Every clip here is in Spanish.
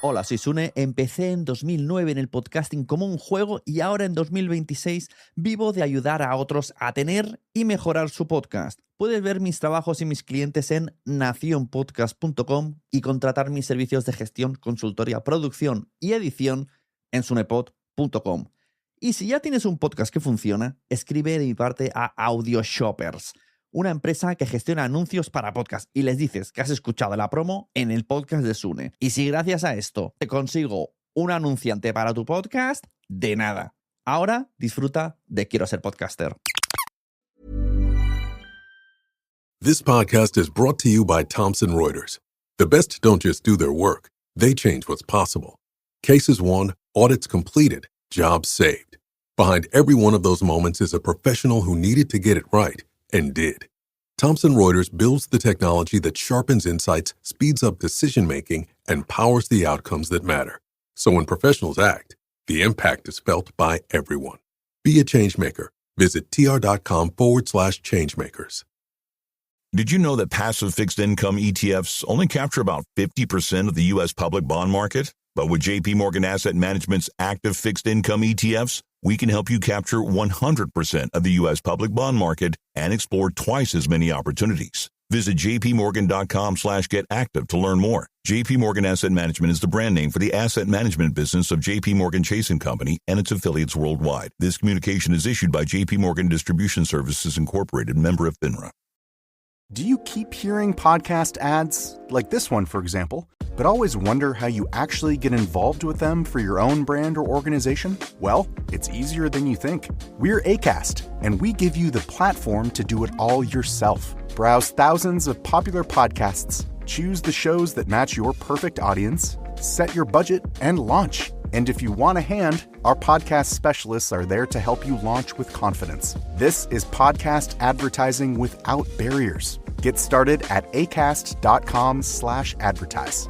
Hola, soy Sune. Empecé en 2009 en el podcasting como un juego y ahora en 2026 vivo de ayudar a otros a tener y mejorar su podcast. Puedes ver mis trabajos y mis clientes en nacionpodcast.com y contratar mis servicios de gestión, consultoría, producción y edición en sunepod.com. Y si ya tienes un podcast que funciona, escribe de mi parte a AudioShoppers, una empresa que gestiona anuncios para podcast, y les dices que has escuchado la promo en el podcast de Sune. Y si gracias a esto te consigo un anunciante para tu podcast, de nada. Ahora disfruta de Quiero Ser Podcaster. This podcast is brought to you by Thomson Reuters. The best don't just do their work, they change what's possible. Cases won, audits completed, jobs saved. Behind every one of those moments is a professional who needed to get it right and did. Thomson Reuters builds the technology that sharpens insights, speeds up decision-making, and powers the outcomes that matter. So when professionals act, the impact is felt by everyone. Be a changemaker. Visit tr.com/changemakers. Did you know that passive fixed income ETFs only capture about 50% of the U.S. public bond market? But with JP Morgan Asset Management's active fixed income ETFs, we can help you capture 100% of the U.S. public bond market and explore twice as many opportunities. Visit jpmorgan.com/getactive to learn more. JP Morgan Asset Management is the brand name for the asset management business of JP Morgan Chase & Company and its affiliates worldwide. This communication is issued by JP Morgan Distribution Services Incorporated, member of FINRA. Do you keep hearing podcast ads, like this one, for example, but always wonder how you actually get involved with them for your own brand or organization? Well, it's easier than you think. We're Acast, and we give you the platform to do it all yourself. Browse thousands of popular podcasts, choose the shows that match your perfect audience, set your budget, and launch. And if you want a hand, our podcast specialists are there to help you launch with confidence. This is podcast advertising without barriers. Get started at acast.com/advertise.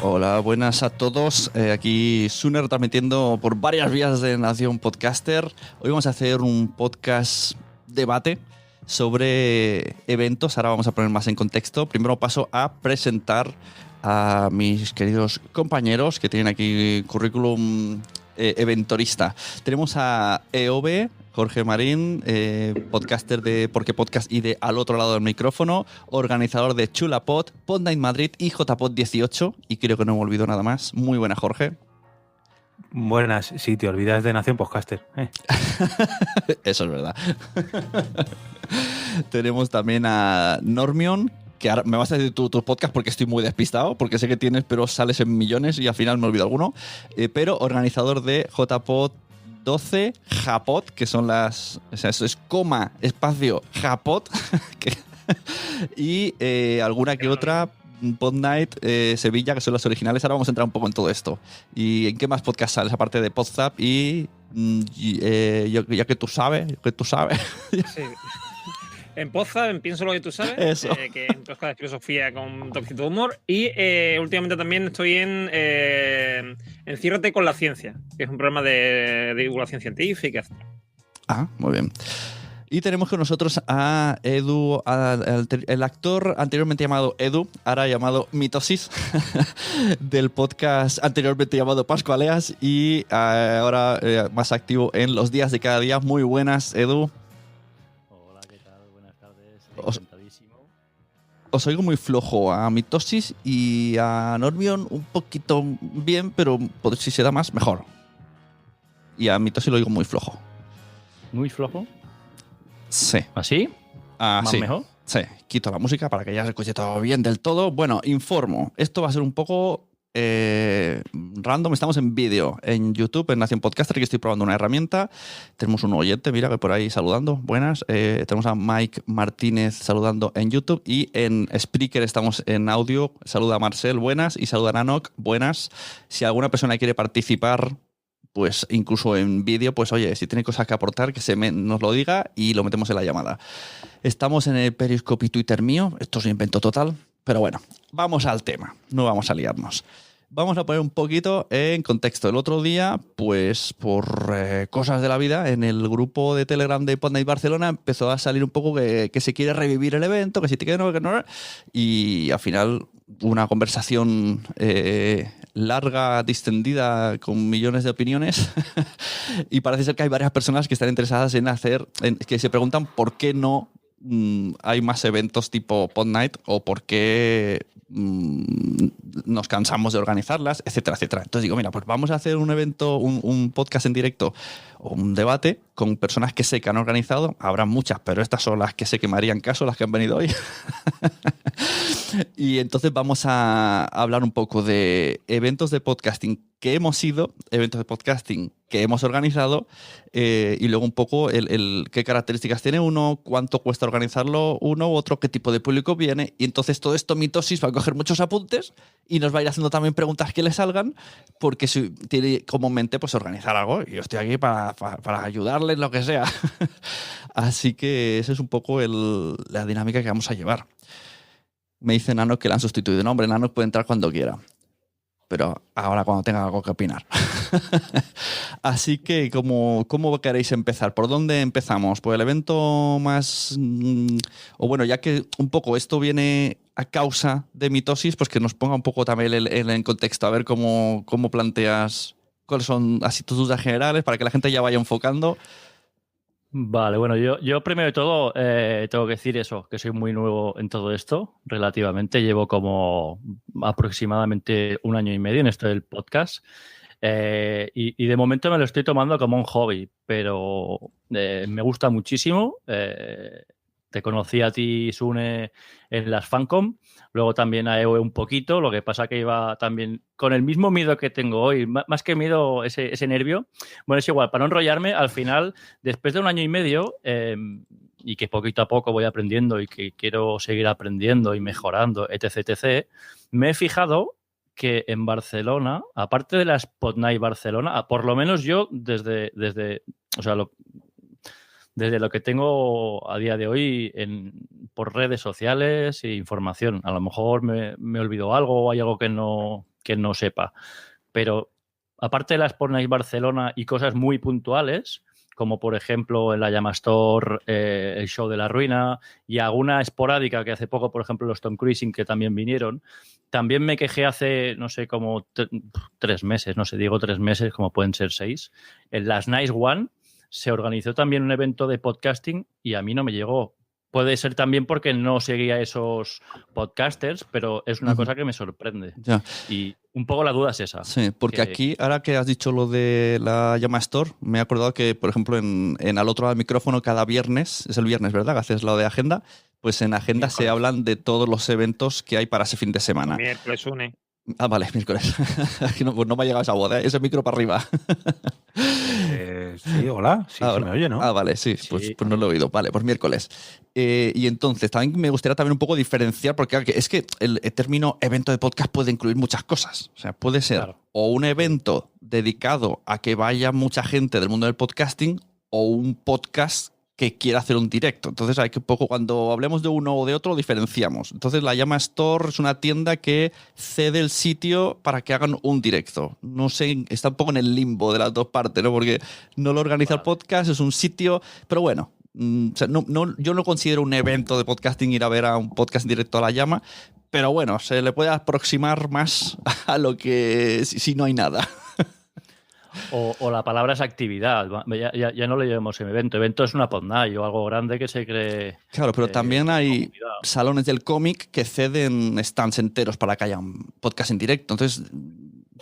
Hola, buenas a todos. Aquí Sune transmitiendo por varias vías de Nación Podcaster. Hoy vamos a hacer un podcast debate sobre eventos. Ahora vamos a poner más en contexto. Primero paso a presentar a mis queridos compañeros que tienen aquí currículum eventorista. Tenemos a EOB, Jorge Marín, podcaster de Porque Podcast y de Al Otro Lado del Micrófono, organizador de Chulapod, Podnight Madrid y JPod 18, y creo que no me olvido nada más. Muy buena, Jorge. Buenas, sí, te olvidas de Nación Podcaster. Eso es verdad. Tenemos también a Normion, que ahora me vas a decir tu podcast porque estoy muy despistado, porque sé que tienes, pero sales en millones y al final me olvido alguno, pero organizador de JPod 12, Japod, que son las... O sea, eso es coma, espacio, Japod, y alguna que otra, Podnight, Sevilla, que son las originales. Ahora vamos a entrar un poco en todo esto. ¿Y en qué más podcast sales? Aparte de Podzap y ya que tú sabes, Sí. En Podzap, Pienso lo que tú sabes, Eso. Que es un podcast de filosofía con un toquecito de humor. Y últimamente también estoy en Enciérrate con la ciencia, que es un programa de divulgación científica. Ah, muy bien. Y tenemos con nosotros a Edu, el actor anteriormente llamado Edu, ahora llamado Mitosis, del podcast anteriormente llamado Pascualeas, y ahora más activo en Los Días de Cada Día. Muy buenas, Edu. Hola, ¿qué tal? Buenas tardes. Encantadísimo. Os oigo muy flojo a Mitosis y a Normion un poquito bien, pero si se da más, mejor. Y a Mitosis lo oigo muy flojo. ¿Muy flojo? Sí. ¿Así? ¿Más sí. mejor? Sí, quito la música para que ya se escuche todo bien del todo. Bueno, informo. Esto va a ser un poco random. Estamos en vídeo en YouTube, en Nación Podcaster, que estoy probando una herramienta. Tenemos un oyente, mira, que por ahí saludando. Buenas. Tenemos a Mike Martínez saludando en YouTube, y en Spreaker estamos en audio. Saluda a Marcel, buenas, y saluda a Nanok, buenas. Si alguna persona quiere participar, pues incluso en vídeo, pues oye, si tiene cosas que aportar, que nos lo diga y lo metemos en la llamada. Estamos en el Periscope y Twitter mío. Esto es un invento total, Pero bueno, vamos al tema, no vamos a liarnos. Vamos a poner un poquito en contexto. El otro día, pues por cosas de la vida, en el grupo de Telegram de Podnight Barcelona empezó a salir un poco que se quiere revivir el evento, que sí, que no, y al final una conversación larga, distendida, con millones de opiniones y parece ser que hay varias personas que están interesadas en que se preguntan por qué no hay más eventos tipo Podnight o por qué nos cansamos de organizarlas, etcétera, etcétera. Entonces digo, mira, pues vamos a hacer un evento, un podcast en directo o un debate con personas que sé que han organizado. Habrá muchas, pero estas son las que sé que me harían caso, las que han venido hoy. Y entonces vamos a hablar un poco de eventos de podcasting que hemos ido, eventos de podcasting que hemos organizado y luego un poco qué características tiene uno, cuánto cuesta organizarlo uno u otro, qué tipo de público viene. Y entonces todo esto Mitosis va a coger muchos apuntes y nos va a ir haciendo también preguntas que le salgan porque si tiene como mente pues organizar algo y yo estoy aquí para ayudarle en lo que sea. Así que esa es un poco la dinámica que vamos a llevar. Me dice Nano que le han sustituido. No, hombre, Nano puede entrar cuando quiera. Pero ahora cuando tenga algo que opinar. Así que, ¿cómo queréis empezar? ¿Por dónde empezamos? ¿Por el evento más...? O bueno, ya que un poco esto viene a causa de Mitosis, pues que nos ponga un poco también en contexto. A ver cómo planteas, cuáles son así tus dudas generales para que la gente ya vaya enfocando. Vale, bueno, yo primero de todo tengo que decir eso, que soy muy nuevo en todo esto, relativamente. Llevo como aproximadamente 1 año y medio en esto del podcast y de momento me lo estoy tomando como un hobby, pero me gusta muchísimo. Te conocí a ti, Sune, en las Fancom, luego también a EOE un poquito, lo que pasa que iba también con el mismo miedo que tengo hoy, más que miedo, ese nervio. Bueno, es igual, para no enrollarme, al final, después de 1 año y medio, y que poquito a poco voy aprendiendo y que quiero seguir aprendiendo y mejorando, etc., etc., me he fijado que en Barcelona, aparte de las Podnight Barcelona, por lo menos yo desde o sea, desde lo que tengo a día de hoy por redes sociales e información. A lo mejor me olvido algo o hay algo que no sepa. Pero aparte de las Podnight Barcelona y cosas muy puntuales, como por ejemplo en la Llamastor, el show de la ruina y alguna esporádica que hace poco, por ejemplo, los Tom Cruising que también vinieron, también me quejé hace, no sé, como 3 meses, no sé, digo 3 meses, como pueden ser 6, en las Nice One se organizó también un evento de podcasting y a mí no me llegó. Puede ser también porque no seguía a esos podcasters, pero es una cosa que me sorprende. Ya. Y un poco la duda es esa. Sí, porque aquí, ahora que has dicho lo de la Llama Store, me he acordado que, por ejemplo, en al otro lado del micrófono, cada viernes, es el viernes, ¿verdad? Que haces lo de agenda, pues en agenda miércoles se hablan de todos los eventos que hay para ese fin de semana. Miércoles une. Ah, vale, miércoles. No, pues no me ha llegado esa voz, ¿eh? Ese micro para arriba. Sí, hola. Sí, se me oye, ¿no? Ah, vale, sí. Pues no lo he oído. Vale, pues miércoles. Y entonces, también me gustaría también un poco diferenciar, porque es que el término evento de podcast puede incluir muchas cosas. O sea, puede ser o un evento dedicado a que vaya mucha gente del mundo del podcasting o un podcast que quiera hacer un directo. Entonces hay que un poco, cuando hablemos de uno o de otro, diferenciamos. Entonces la Llama Store es una tienda que cede el sitio para que hagan un directo. No sé, está un poco en el limbo de las dos partes, ¿no? Porque no lo organiza el podcast, es un sitio, pero bueno. O sea, yo no considero un evento de podcasting ir a ver a un podcast en directo a la Llama, pero bueno, se le puede aproximar más a lo que si no hay nada. O la palabra es actividad. Ya no le llamamos evento. Evento es una Podnight o algo grande que se cree. Claro, pero también hay salones del cómic que ceden stands enteros para que haya un podcast en directo. Entonces,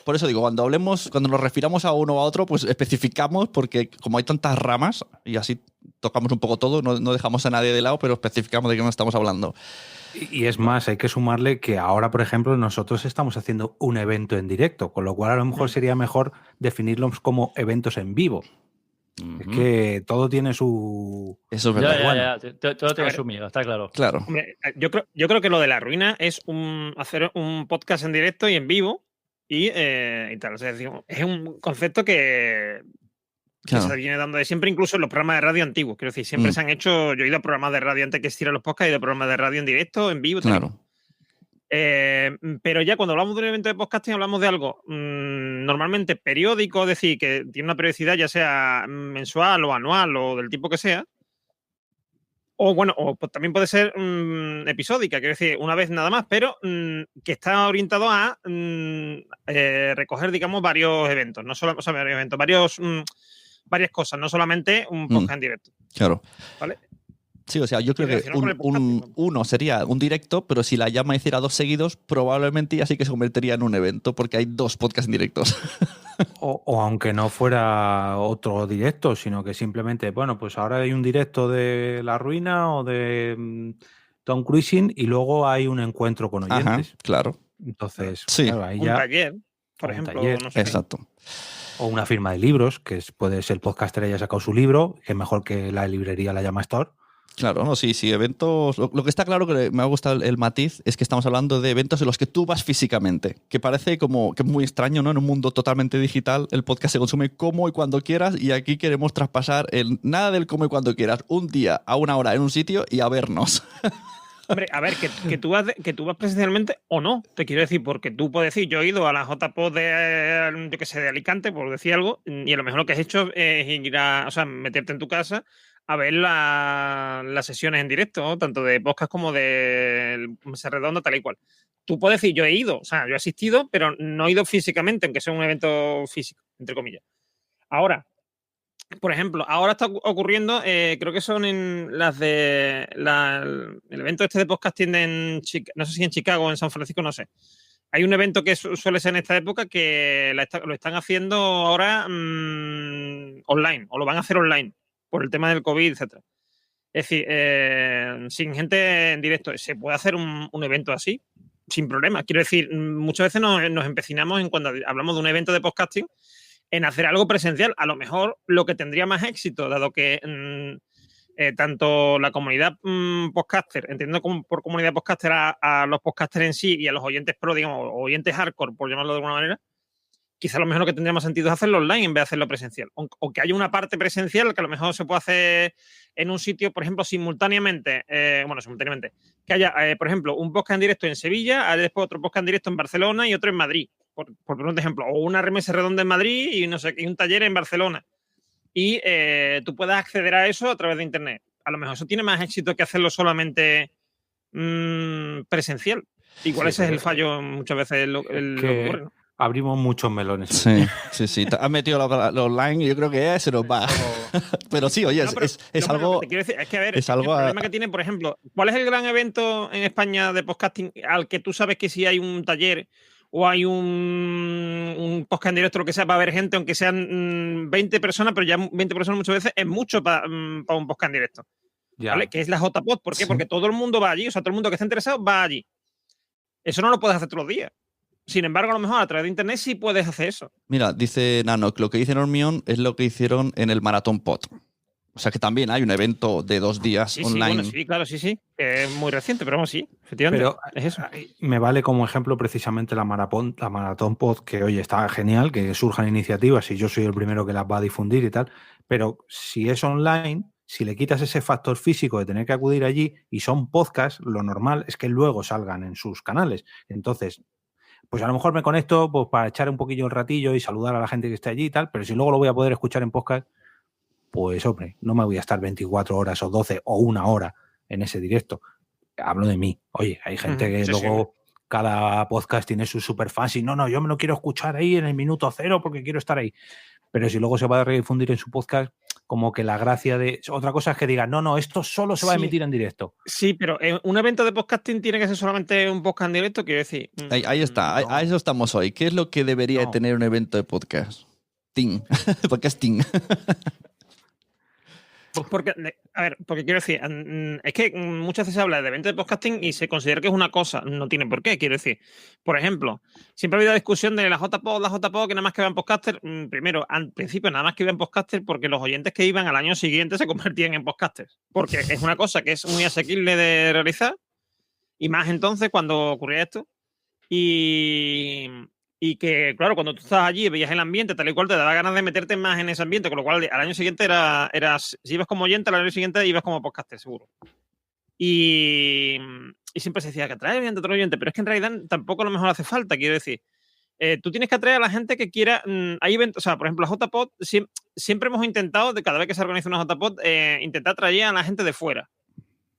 por eso digo, cuando nos refiramos a uno o a otro, pues especificamos, porque como hay tantas ramas y así tocamos un poco todo, no dejamos a nadie de lado, pero especificamos de qué nos estamos hablando. Y es más, hay que sumarle que ahora, por ejemplo, nosotros estamos haciendo un evento en directo, con lo cual a lo mejor sería mejor definirlos como eventos en vivo. Es que todo tiene su... Eso es verdad. Todo tiene su miga, está claro. Claro. Hombre, yo creo que lo de la ruina es hacer un podcast en directo y en vivo y tal. O sea, es un concepto que se viene dando de siempre, incluso en los programas de radio antiguos. Quiero decir, siempre se han hecho. Yo he ido a programas de radio antes que existieran los podcasts, he ido a programas de radio en directo, en vivo. Claro. Pero ya cuando hablamos de un evento de podcasting hablamos de algo normalmente periódico, es decir, que tiene una periodicidad ya sea mensual o anual o del tipo que sea. O bueno, pues también puede ser episódica, quiero decir, una vez nada más, pero que está orientado a recoger, digamos, varios eventos, no solo, o sea, varios eventos, varias cosas, no solamente un podcast en directo. Claro. ¿Vale? Sí, o sea, yo creo que uno sería un directo, pero si la llama hiciera 2 seguidos, probablemente ya sí que se convertiría en un evento, porque hay 2 podcasts en directos. O aunque no fuera otro directo, sino que simplemente, bueno, pues ahora hay un directo de La Ruina o de Tom Cruising y luego hay un encuentro con oyentes. Ajá, claro. Entonces, sí. Claro, ahí un ya, taller, por ejemplo. Taller, no sé exacto. O una firma de libros, que puede ser el podcaster haya sacado su libro, que es mejor que la librería La Llama Store. Claro, no, sí, eventos. Lo que está claro que me ha gustado el matiz es que estamos hablando de eventos en los que tú vas físicamente, que parece como que es muy extraño, ¿no? En un mundo totalmente digital, el podcast se consume como y cuando quieras, y aquí queremos traspasar el nada del como y cuando quieras, un día a una hora en un sitio y a vernos. Hombre, a ver, que tú vas presencialmente o no, te quiero decir, porque tú puedes decir, yo he ido a la JPod de, yo qué sé, de Alicante, por decir algo, y a lo mejor lo que has hecho es ir o sea, meterte en tu casa a ver las sesiones en directo, ¿no? Tanto de podcast como de Mesa Redonda, tal y cual. Tú puedes decir, yo he ido, o sea, yo he asistido, pero no he ido físicamente, aunque sea un evento físico, entre comillas. Ahora, por ejemplo, ahora está ocurriendo, creo que son en las de el evento este de podcasting no sé si en Chicago o en San Francisco, no sé. Hay un evento que suele ser en esta época que lo están haciendo ahora online, o lo van a hacer online, por el tema del COVID, etc. Es decir, sin gente en directo. Se puede hacer un evento así, sin problema. Quiero decir, muchas veces nos empecinamos en cuando hablamos de un evento de podcasting en hacer algo presencial. A lo mejor lo que tendría más éxito, dado que tanto la comunidad podcaster, entiendo por comunidad podcaster a los podcasters en sí y a los oyentes pro, digamos, o oyentes hardcore, por llamarlo de alguna manera, quizá lo mejor lo que tendría más sentido es hacerlo online en vez de hacerlo presencial. O que haya una parte presencial que a lo mejor se puede hacer en un sitio, por ejemplo, simultáneamente, que haya, por ejemplo, un podcast en directo en Sevilla, haya después otro podcast en directo en Barcelona y otro en Madrid, por poner un ejemplo, o una remesa redonda en Madrid y no sé, y un taller en Barcelona. Y tú puedas acceder a eso a través de internet. A lo mejor eso tiene más éxito que hacerlo solamente presencial. Igual ese es el fallo muchas veces lo que ocurre, ¿no? Abrimos muchos melones. Sí. Has metido lo online y yo creo que se nos va. Pero sí, oye, es algo. Te quiero decir, es que a ver, es algo el problema que tiene, por ejemplo, ¿cuál es el gran evento en España de podcasting al que tú sabes que si hay un taller o hay un podcast en directo, lo que sea, va a haber gente, aunque sean 20 personas, pero ya 20 personas muchas veces es mucho para un podcast en directo? ¿Vale? Que es la JPod. ¿Por qué? Sí. Porque todo el mundo va allí, o sea, todo el mundo que está interesado va allí. Eso no lo puedes hacer todos los días. Sin embargo, a lo mejor a través de internet sí puedes hacer eso. Mira, dice Nano, que lo que dice Normión es lo que hicieron en el Maratón Pod. O sea que también hay un evento de 2 días online. Sí, bueno, sí, claro, sí. Es muy reciente, pero vamos, sí, efectivamente. Pero es eso. Me vale como ejemplo precisamente la Maratón Pod, que oye, está genial, que surjan iniciativas y yo soy el primero que las va a difundir y tal. Pero si es online, si le quitas ese factor físico de tener que acudir allí y son podcasts, lo normal es que luego salgan en sus canales. Entonces, pues a lo mejor me conecto pues, para echar un poquillo el ratillo y saludar a la gente que esté allí y tal, pero si luego lo voy a poder escuchar en podcast, pues hombre, no me voy a estar 24 horas o 12 o 1 hora en ese directo. Hablo de mí. Oye, hay gente que luego cada podcast tiene sus superfans y no, yo me lo quiero escuchar ahí en el minuto 0 porque quiero estar ahí. Pero si luego se va a redifundir en su podcast, como que la gracia de... Otra cosa es que digan, no, esto solo se va a emitir en directo. Sí, pero un evento de podcasting tiene que ser solamente un podcast en directo, quiero decir. Ahí está, a eso estamos hoy. ¿Qué es lo que debería tener un evento de podcast? Podcasting. Pues porque quiero decir, es que muchas veces se habla de evento de podcasting y se considera que es una cosa, no tiene por qué, quiero decir. Por ejemplo, siempre ha habido discusión de la JPod, que nada más que iban podcaster. Primero, al principio nada más que iban podcaster porque los oyentes que iban al año siguiente se convertían en podcasters. Porque es una cosa que es muy asequible de realizar, y más entonces cuando ocurría esto. Y que, claro, cuando tú estás allí y veías el ambiente tal y cual, te daba ganas de meterte más en ese ambiente, con lo cual al año siguiente si ibas como oyente, al año siguiente ibas como podcaster, seguro. Y siempre se decía que atrae otro oyente, pero es que en realidad tampoco a lo mejor hace falta, quiero decir. Tú tienes que atraer a la gente que quiera. Hay eventos, o sea, por ejemplo, la JPod, siempre hemos intentado, cada vez que se organiza una JPod, intentar atraer a la gente de fuera.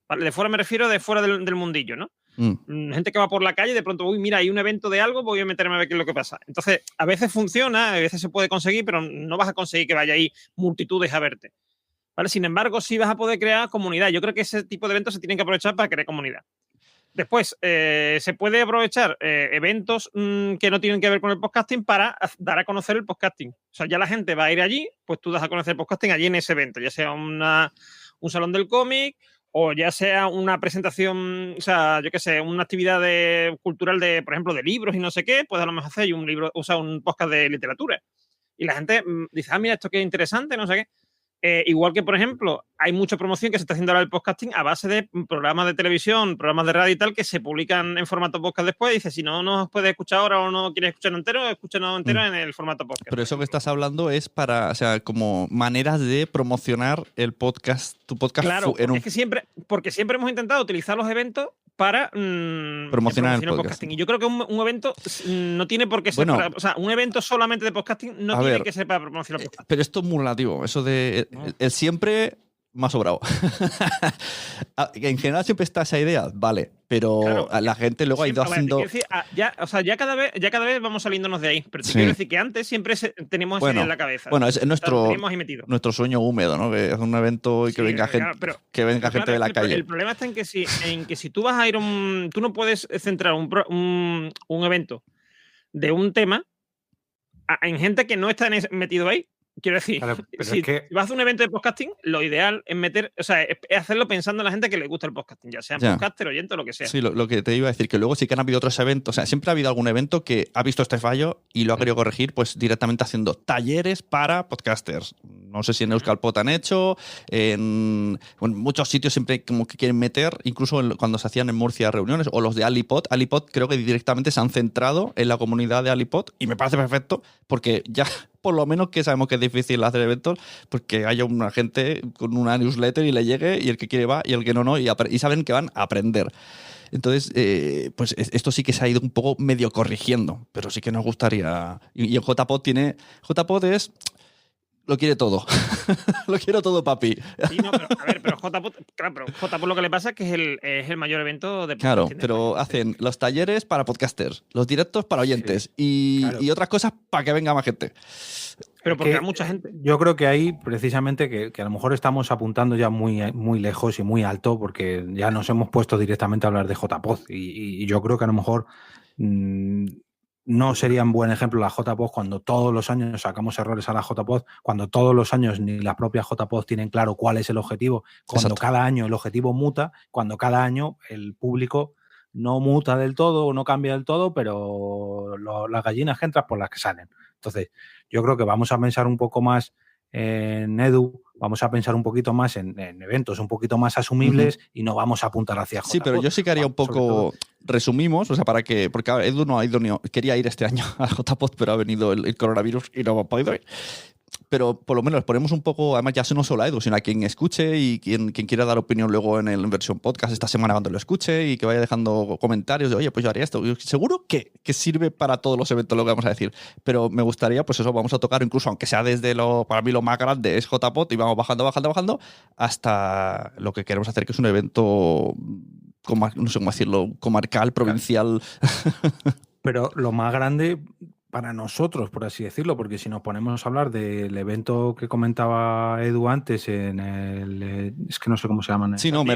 ¿Vale? De fuera me refiero de fuera del mundillo, ¿no? Gente que va por la calle y de pronto, uy, mira, hay un evento de algo, voy a meterme a ver qué es lo que pasa. Entonces, a veces funciona, a veces se puede conseguir, pero no vas a conseguir que vaya ahí multitudes a verte. ¿Vale? Sin embargo, sí vas a poder crear comunidad. Yo creo que ese tipo de eventos se tienen que aprovechar para crear comunidad. Después, se puede aprovechar eventos que no tienen que ver con el podcasting para dar a conocer el podcasting. O sea, ya la gente va a ir allí, pues tú das a conocer el podcasting allí en ese evento, ya sea un salón del cómic o ya sea una presentación, o sea, yo qué sé, una actividad cultural de, por ejemplo, de libros y no sé qué, pues a lo mejor hacer un libro, o sea, un podcast de literatura. Y la gente dice, mira, esto que es interesante, no sé qué. Igual que, por ejemplo, hay mucha promoción que se está haciendo ahora del podcasting a base de programas de televisión, programas de radio y tal, que se publican en formato podcast después. Dice, si no nos puedes escuchar ahora o no quieres escucharlo entero, escúchanos entero en el formato podcast. Pero eso que estás hablando es para, o sea, como maneras de promocionar el podcast, tu podcast. Claro, es que porque siempre hemos intentado utilizar los eventos para promocionar el podcasting. Y yo creo que un evento no tiene por qué ser o sea, un evento solamente de podcasting no tiene que ser para promocionar el podcasting. Pero esto es muy relativo. Eso de el siempre más sobrado. En general siempre está esa idea, vale, pero claro, la gente luego ha ido haciendo... Decir, ya cada vez vamos saliéndonos de ahí, pero te quiero decir que antes siempre tenemos esa idea en la cabeza. Bueno, es nuestro sueño húmedo, ¿no? Que es un evento y que venga gente, gente de la calle. El problema está en que si tú vas a ir tú no puedes centrar un evento de un tema en gente que no está metido ahí. Quiero decir, claro, si vas a hacer un evento de podcasting, lo ideal es hacerlo pensando en la gente que le gusta el podcasting, ya sea podcaster, oyente o lo que sea. Sí, lo que te iba a decir, que luego sí que han habido otros eventos, o sea, siempre ha habido algún evento que ha visto este fallo y lo ha querido corregir, pues directamente haciendo talleres para podcasters. No sé si en Euskalpod han hecho, en muchos sitios siempre como que quieren meter, incluso cuando se hacían en Murcia reuniones, o los de Alipod. Alipod creo que directamente se han centrado en la comunidad de Alipod y me parece perfecto porque ya... por lo menos que sabemos que es difícil hacer eventos, pues que haya una gente con una newsletter y le llegue, y el que quiere va, y el que no, y saben que van a aprender. Entonces, pues esto sí que se ha ido un poco medio corrigiendo, pero sí que nos gustaría... Y el JPod es... Lo quiere todo. Lo quiero todo, papi. Sí, no, pero JPod lo que le pasa es que es el mayor evento de podcasting. Claro, pero hacen los talleres para podcasters, los directos para oyentes y otras cosas para que venga más gente. Pero porque hay mucha gente. Yo creo que ahí, precisamente, que a lo mejor estamos apuntando ya muy, muy lejos y muy alto, porque ya nos hemos puesto directamente a hablar de JPod. Y yo creo que a lo mejor... no sería un buen ejemplo la JPod cuando todos los años sacamos errores a la JPod, cuando todos los años ni las propias JPod tienen claro cuál es el objetivo, cuando cada año el objetivo muta, cuando cada año el público no muta del todo o no cambia del todo, pero las gallinas que entran por las que salen. Entonces, yo creo que vamos a pensar un poco más en Edu, vamos a pensar un poquito más en eventos un poquito más asumibles y no vamos a apuntar hacia JPod. Sí, pero yo sí que haría un poco... Resumimos, o sea, porque Edu no ha ido quería ir este año a JPod, pero ha venido el coronavirus y no ha podido ir. Pero por lo menos ponemos un poco, además ya no solo a Edu, sino a quien escuche y quien quiera dar opinión luego en el versión podcast esta semana cuando lo escuche y que vaya dejando comentarios de, oye, pues yo haría esto. Seguro que sirve para todos los eventos lo que vamos a decir, pero me gustaría, pues eso, vamos a tocar incluso, aunque sea desde para mí lo más grande es JPod y vamos bajando hasta lo que queremos hacer, que es un evento... no sé cómo decirlo, comarcal, provincial. Pero lo más grande para nosotros, por así decirlo, porque si nos ponemos a hablar del evento que comentaba Edu antes es que no sé cómo se llaman. Sí, no, me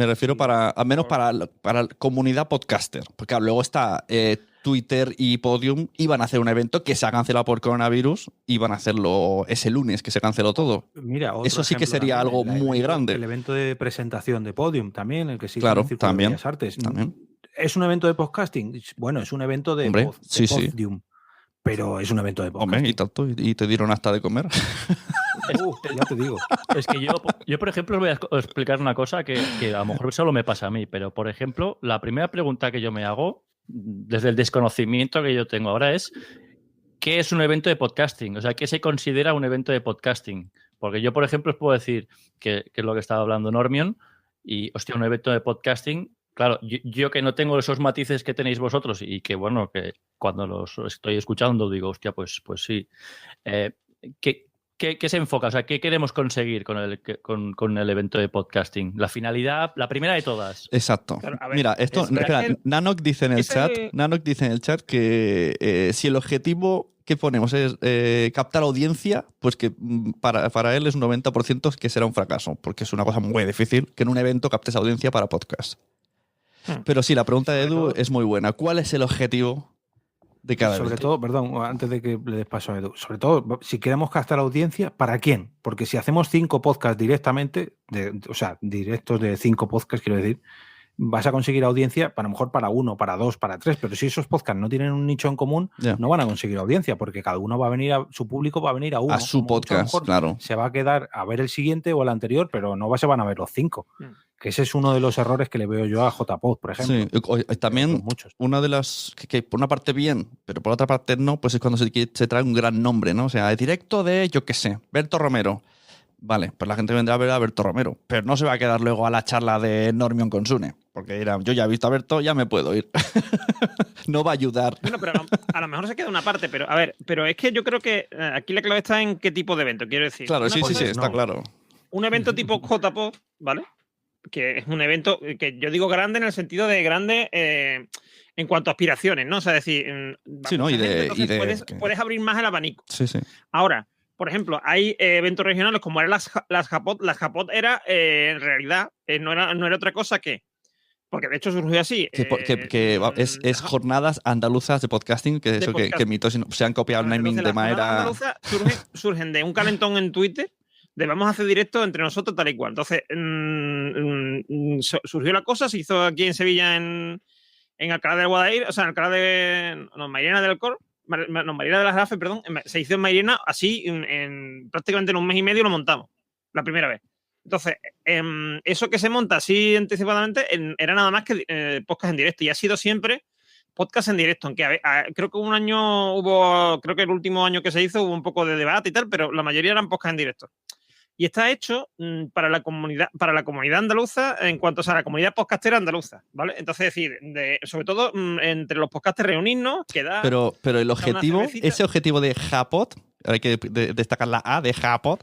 refiero al menos para la comunidad podcaster. Porque claro, luego está Twitter y Podium, iban a hacer un evento que se ha cancelado por coronavirus, iban a hacerlo ese lunes, que se canceló todo. Mira, eso sí que sería algo muy grande. El evento de presentación de Podium también, el que sigue claro, en el Círculo de Bellas Artes. También. ¿Es un evento de podcasting? Bueno, es un evento de Podium. Pero es un evento de podcasting. Hombre, y tanto, y te dieron hasta de comer. Ya te digo. Es que yo, por ejemplo, os voy a explicar una cosa que a lo mejor solo me pasa a mí, pero, por ejemplo, la primera pregunta que yo me hago, desde el desconocimiento que yo tengo ahora, es ¿qué es un evento de podcasting? O sea, ¿qué se considera un evento de podcasting? Porque yo, por ejemplo, os puedo decir que es lo que estaba hablando Normion, Y, hostia, un evento de podcasting, claro, yo que no tengo esos matices que tenéis vosotros y que, bueno, que cuando los estoy escuchando digo, hostia, pues sí. ¿Qué se enfoca? O sea, ¿qué queremos conseguir con el evento de podcasting? La finalidad, la primera de todas. Exacto. Claro, a ver, mira, esto, espera, Nanok dice en el chat que si el objetivo que ponemos es captar audiencia, pues que para él es un 90% que será un fracaso, porque es una cosa muy difícil que en un evento captes audiencia para podcast. Pero sí, la pregunta de Edu es muy buena. ¿Cuál es el objetivo de cada evento? Sobre todo, perdón, antes de que le des paso a Edu, sobre todo, si queremos captar audiencia, ¿para quién? Porque si hacemos 5 podcasts directamente, o sea, directos de 5 podcasts, quiero decir, vas a conseguir audiencia, a lo mejor para 1, para 2, para 3, pero si esos podcasts no tienen un nicho en común, no van a conseguir audiencia, porque cada uno va a venir su público va a venir a uno. A su podcast, claro. Se va a quedar a ver el siguiente o el anterior, pero no se van a ver los 5. Que ese es uno de los errores que le veo yo a JPod, por ejemplo. Sí, también una de las que por una parte bien, pero por otra parte no, pues es cuando se trae un gran nombre, ¿no? O sea, directo de, yo qué sé, Berto Romero. Vale, pues la gente vendrá a ver a Berto Romero, pero no se va a quedar luego a la charla de Normion con Sune, porque dirá, yo ya he visto a Berto, ya me puedo ir. No va a ayudar. Bueno, pero a lo mejor se queda una parte, pero a ver, pero es que yo creo que aquí la clave está en qué tipo de evento, quiero decir. Claro, sí, está claro. Un evento tipo JPod, ¿vale? Que es un evento que yo digo grande en el sentido de grande en cuanto a aspiraciones, ¿no? O sea, decir, sí, ¿no? Puedes abrir más el abanico. Sí. Ahora, por ejemplo, hay eventos regionales como eran las JPod. Las JPod era, en realidad, no era otra cosa que, porque de hecho surgió así. Es jornadas andaluzas de podcasting, que eso que mitos se han copiado el naming de manera. Surgen de un calentón en Twitter de vamos a hacer directo entre nosotros tal y cual. Entonces, surgió la cosa, se hizo aquí en Sevilla en Alcalá del Guadaira, o sea, en Alcalá de... No, Mairena del Cor, no, Mairena de las Grafes, perdón, se hizo en Mairena, así, prácticamente en un mes y medio lo montamos, la primera vez. Entonces, eso que se monta así anticipadamente era nada más que podcast en directo, y ha sido siempre podcast en directo, aunque creo que un año creo que el último año que se hizo hubo un poco de debate y tal, pero la mayoría eran podcast en directo. Y está hecho para la comunidad andaluza en cuanto a la comunidad podcastera andaluza, ¿vale? Entonces, es decir, sobre todo entre los podcasters reunirnos, quedar... Pero el objetivo, ese objetivo de JPod, hay que destacar la A de JPod,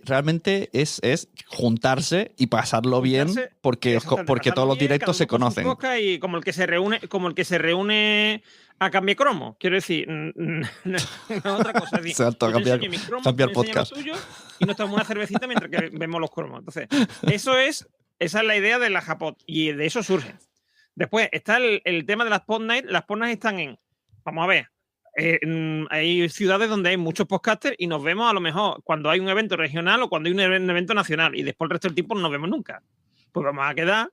realmente es juntarse y pasarlo bien, porque todos los directos se conocen. Y como el que se reúne a cambiar cromo, quiero decir, no otra cosa. Es decir, exacto, cambiar podcast. Tuyo, y nos tomamos una cervecita mientras que vemos los cromos. Entonces, esa es la idea de la JPod, y de eso surge. Después está el tema de las Pod Night. Las Pod Night están vamos a ver, hay ciudades donde hay muchos podcasters y nos vemos a lo mejor cuando hay un evento regional o cuando hay un evento nacional, y después el resto del tiempo no nos vemos nunca. Pues vamos a quedar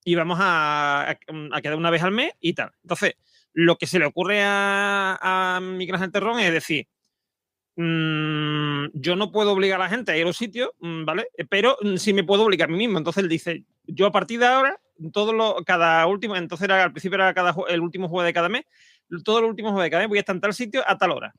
y vamos a quedar una vez al mes y tal. Entonces, lo que se le ocurre a Miguel Ángel Terrón es decir, yo no puedo obligar a la gente a ir a los sitios, ¿vale? Pero sí me puedo obligar a mí mismo. Entonces él dice, yo a partir de ahora, entonces al principio era el último jueves de cada mes, todos los últimos jueves de cada mes voy a estar en tal sitio a tal hora.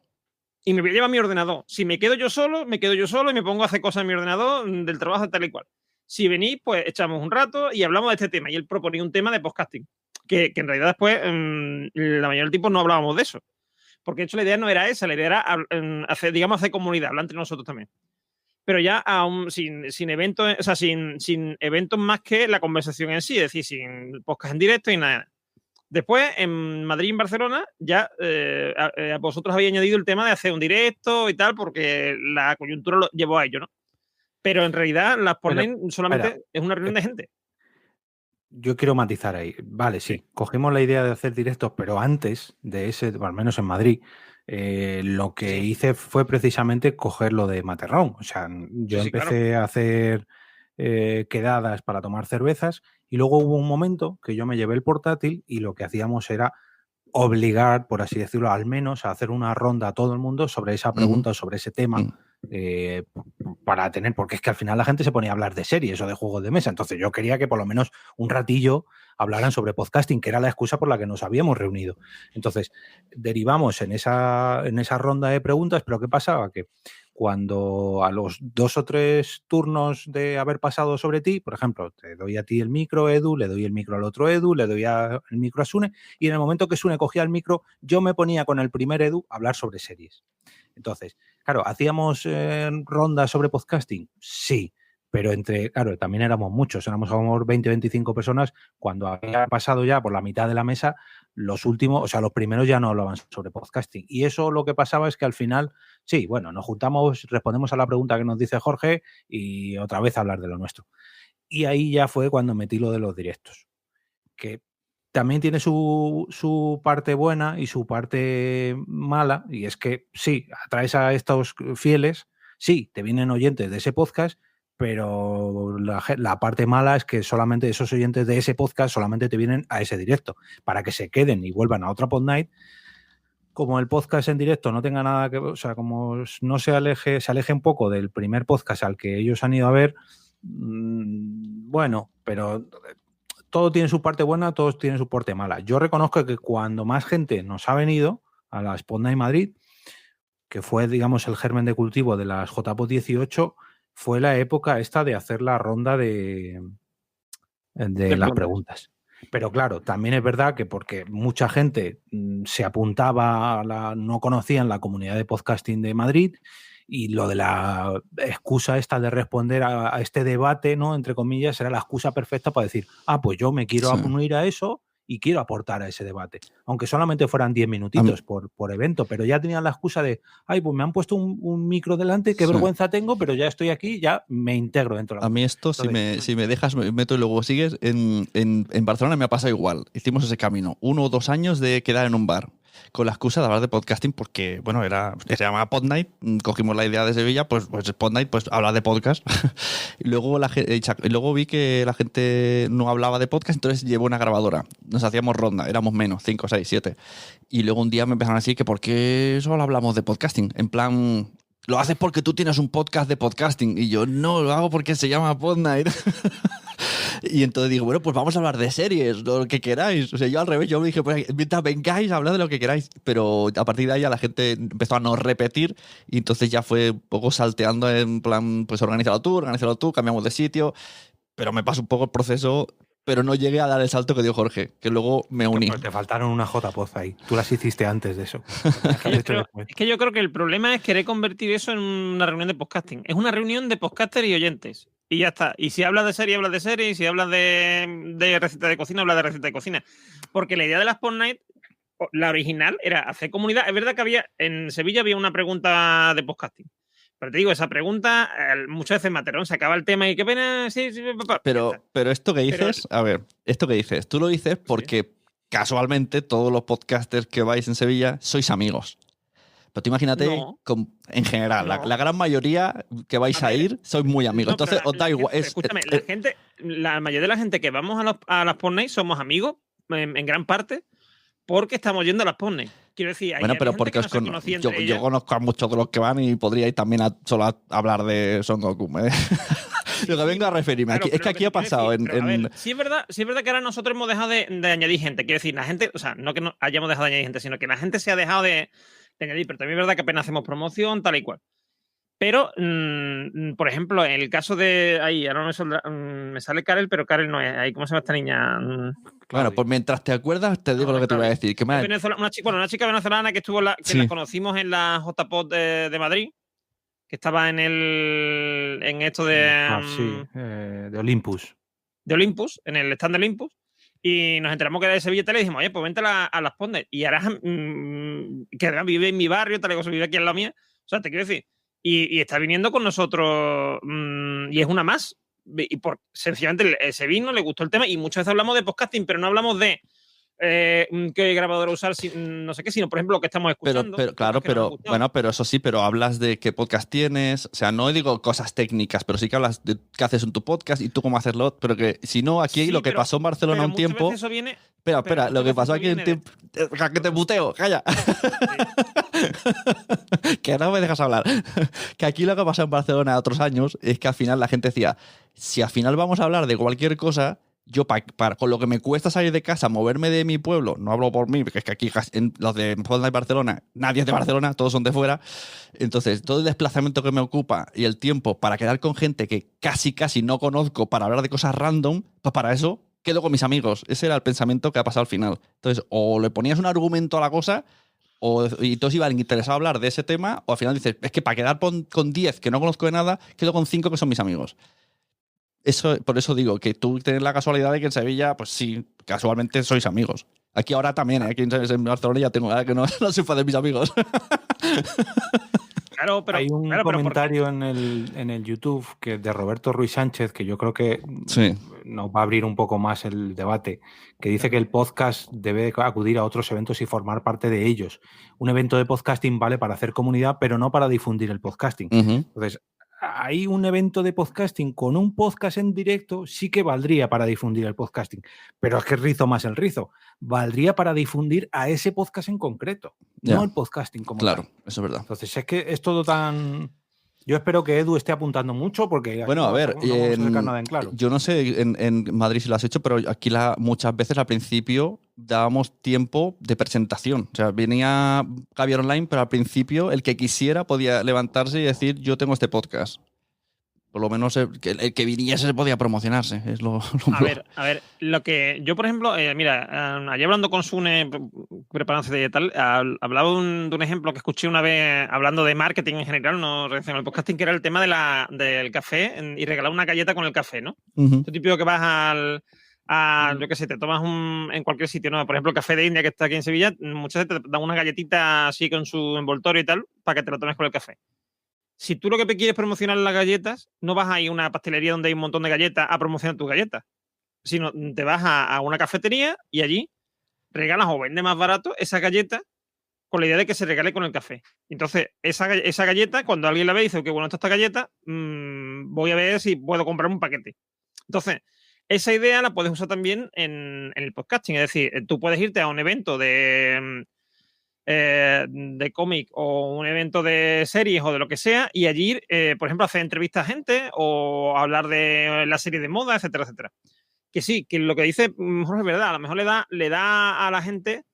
Y me voy a llevar mi ordenador. Si me quedo yo solo y me pongo a hacer cosas en mi ordenador del trabajo tal y cual. Si venís, pues echamos un rato y hablamos de este tema. Y él proponía un tema de podcasting. Que en realidad después, la mayoría del tiempo no hablábamos de eso. Porque de hecho la idea no era esa, la idea era hacer comunidad, hablar entre nosotros también. Pero ya sin eventos, o sea, sin eventos más que la conversación en sí, es decir, sin podcast en directo y nada. Después, en Madrid y en Barcelona, ya vosotros habéis añadido el tema de hacer un directo y tal, porque la coyuntura lo llevó a ello, ¿no? Pero en realidad las ponen solamente es una reunión de gente. Yo quiero matizar ahí. Vale, sí, cogimos la idea de hacer directos, pero antes de ese, al menos en Madrid, lo que hice fue precisamente coger lo de Materrón. O sea, yo empecé a hacer quedadas para tomar cervezas y luego hubo un momento que yo me llevé el portátil y lo que hacíamos era obligar, por así decirlo, al menos a hacer una ronda a todo el mundo sobre esa pregunta, sobre ese tema. Para tener, porque es que al final la gente se ponía a hablar de series o de juegos de mesa, entonces yo quería que por lo menos un ratillo hablaran sobre podcasting, que era la excusa por la que nos habíamos reunido. Entonces, derivamos en esa ronda de preguntas, pero ¿qué pasaba? Que cuando a los 2 o 3 turnos de haber pasado sobre ti, por ejemplo, te doy a ti el micro, Edu, le doy el micro al otro Edu, le doy el micro a Sune, y en el momento que Sune cogía el micro, yo me ponía con el primer Edu a hablar sobre series. Entonces, claro, ¿hacíamos rondas sobre podcasting? Sí, pero claro, también éramos muchos, éramos a lo mejor 20, 25 personas. Cuando había pasado ya por la mitad de la mesa, los primeros ya no hablaban sobre podcasting. Y eso lo que pasaba es que al final, sí, bueno, nos juntamos, respondemos a la pregunta que nos dice Jorge y otra vez hablar de lo nuestro. Y ahí ya fue cuando metí lo de los directos, que también tiene su parte buena y su parte mala, y es que sí, atraes a estos fieles, sí, te vienen oyentes de ese podcast, pero la parte mala es que solamente esos oyentes de ese podcast solamente te vienen a ese directo, para que se queden y vuelvan a otra Podnight. Como el podcast en directo no tenga nada que ver, o sea, como no se aleje un poco del primer podcast al que ellos han ido a ver, bueno, pero todo tiene su parte buena, todo tiene su parte mala. Yo reconozco que cuando más gente nos ha venido a la Podnight Madrid, que fue, digamos, el germen de cultivo de las JPod 18, fue la época esta de hacer la ronda de las preguntas. Pero claro, también es verdad que porque mucha gente se apuntaba, no conocían la comunidad de podcasting de Madrid, y lo de la excusa esta de responder a este debate, ¿no?, entre comillas, era la excusa perfecta para decir, pues yo me quiero unir a eso y quiero aportar a ese debate. Aunque solamente fueran 10 minutitos por evento, pero ya tenían la excusa de, pues me han puesto un micro delante, qué vergüenza tengo, pero ya estoy aquí, ya me integro dentro de la... A mí esto, entonces, si me dejas, me meto y luego sigues, en Barcelona me ha pasado igual. Hicimos ese camino, 1 o 2 años de quedar en un bar, con la excusa de hablar de podcasting, porque, bueno, se llamaba Podnight, cogimos la idea de Sevilla, pues Podnight, pues hablar de podcast. Y luego vi que la gente no hablaba de podcast, entonces llevé una grabadora. Nos hacíamos ronda, éramos menos, 5, 6, 7. Y luego un día me empezaron a decir que ¿por qué solo hablamos de podcasting? En plan, lo haces porque tú tienes un podcast de podcasting. Y yo, no, lo hago porque se llama Podnight. Y entonces digo, bueno, pues vamos a hablar de series, lo que queráis. O sea, yo al revés, yo me dije, pues mientras vengáis, hablad de lo que queráis. Pero a partir de ahí ya la gente empezó a no repetir, y entonces ya fue un poco salteando en plan, pues organízalo tú, cambiamos de sitio. Pero me pasó un poco el proceso, pero no llegué a dar el salto que dio Jorge, que luego me uní. Pues te faltaron una JPod ahí. Tú las hiciste antes de eso. Es que yo creo que el problema es querer convertir eso en una reunión de podcasting. Es una reunión de podcasters y oyentes. Y ya está. Y si hablas de serie, hablas de serie. Y si hablas de receta de cocina, hablas de receta de cocina. Porque la idea de las Podnight, la original, era hacer comunidad. Es verdad que en Sevilla había una pregunta de podcasting. Pero te digo, esa pregunta muchas veces Materón sacaba el tema y qué pena, sí, papá. Pero esto que dices, esto que dices, tú lo dices porque casualmente todos los podcasters que vais en Sevilla sois amigos. Pero tú imagínate, en general, la gran mayoría que vais a ir sois muy amigos. Entonces os da igual. Escúchame, la mayoría de la gente que vamos a las Podnight somos amigos, en gran parte, porque estamos yendo a las Podnight. Quiero decir, bueno, pero porque yo conozco a muchos de los que van y podríais también solo hablar de Son Goku. Lo que vengo a referirme. Claro, es que aquí ha pasado. Sí es verdad que ahora nosotros hemos dejado de añadir gente. Quiero decir, la gente, o sea, no que no hayamos dejado de añadir gente, sino que la gente se ha dejado de añadir. Pero también es verdad que apenas hacemos promoción, tal y cual. Pero, por ejemplo, en el caso de... ahora me sale Karel, pero Karel no es. Ahí, ¿cómo se llama esta niña? Bueno, pues mientras te acuerdas, te digo lo que te iba a decir. Una chica venezolana que estuvo la conocimos en la JPod de Madrid, que estaba en esto de... de Olympus. De Olympus, en el stand de Olympus. Y nos enteramos que era de Sevilla y le dijimos, oye, pues vente a las Podnight. Y ahora que además vive en mi barrio, tal y cosa, vive aquí en la mía. O sea, te quiero decir... Y está viniendo con nosotros y es una más. Y sencillamente se vino, le gustó el tema y muchas veces hablamos de podcasting, pero no hablamos de qué grabadora usar, no sé qué, sino por ejemplo lo que estamos escuchando. Pero eso sí, pero hablas de qué podcast tienes. O sea, no digo cosas técnicas, pero sí que hablas de qué haces en tu podcast y tú cómo hacerlo. Pero que si no, aquí lo que pasó en Barcelona un tiempo. Eso viene, espera, lo que pasó aquí un tiempo. Que te puteo, calla. Que no me dejas hablar. Que aquí lo que pasó en Barcelona otros años es que al final la gente decía, si al final vamos a hablar de cualquier cosa, yo con lo que me cuesta salir de casa, moverme de mi pueblo, no hablo por mí, porque es que aquí los de Barcelona, nadie es de Barcelona, todos son de fuera. Entonces, todo el desplazamiento que me ocupa y el tiempo para quedar con gente que casi no conozco para hablar de cosas random, pues para eso quedo con mis amigos. Ese era el pensamiento que ha pasado al final. Entonces, o le ponías un argumento a la cosa, y todos iban interesados a hablar de ese tema, o al final dices, es que para quedar con 10 que no conozco de nada, quedo con 5 que son mis amigos. Por eso digo que tú tienes la casualidad de que en Sevilla, pues sí, casualmente sois amigos. Aquí ahora también, aquí en Barcelona ya tengo que no soy fan de mis amigos. Claro, pero hay un comentario en el YouTube de Roberto Ruiz Sánchez, que yo creo que nos va a abrir un poco más el debate, que dice que el podcast debe acudir a otros eventos y formar parte de ellos. Un evento de podcasting vale para hacer comunidad, pero no para difundir el podcasting. Entonces, hay un evento de podcasting con un podcast en directo, sí que valdría para difundir el podcasting, pero es que rizo más el rizo. Valdría para difundir a ese podcast en concreto, no el podcasting como tal. Claro, eso es verdad. Entonces es que es todo tan... Yo espero que Edu esté apuntando mucho porque... Bueno, a ver, no vamos a sacar nada en claro. Yo no sé en Madrid si lo has hecho, pero aquí muchas veces al principio dábamos tiempo de presentación. O sea, venía Caviar Online, pero al principio el que quisiera podía levantarse y decir, yo tengo este podcast. Por lo menos el que viniese podía promocionarse. Es A ver, lo que yo, por ejemplo, mira, ayer hablando con Sune, preparándose y tal, hablaba de un ejemplo que escuché una vez hablando de marketing en general, no relacionado al podcasting, que era el tema del café y regalar una galleta con el café, ¿no? Este típico que vas yo qué sé, te tomas en cualquier sitio, ¿no? Por ejemplo, el Café de India que está aquí en Sevilla, muchas veces te dan una galletita así con su envoltorio y tal, para que te lo tomes con el café. Si tú lo que te quieres promocionar las galletas, no vas a ir a una pastelería donde hay un montón de galletas a promocionar tus galletas, sino te vas a una cafetería y allí regalas o vendes más barato esa galleta con la idea de que se regale con el café. Entonces, esa galleta, cuando alguien la ve y dice, que bueno, esta galleta, voy a ver si puedo comprarme un paquete. Entonces, esa idea la puedes usar también en el podcasting. Es decir, tú puedes irte a un evento de cómic o un evento de series o de lo que sea y allí, por ejemplo, hacer entrevistas a gente o hablar de la serie de moda, etcétera, etcétera. Que sí, que lo que dice Jorge es verdad, a lo mejor le da a la gente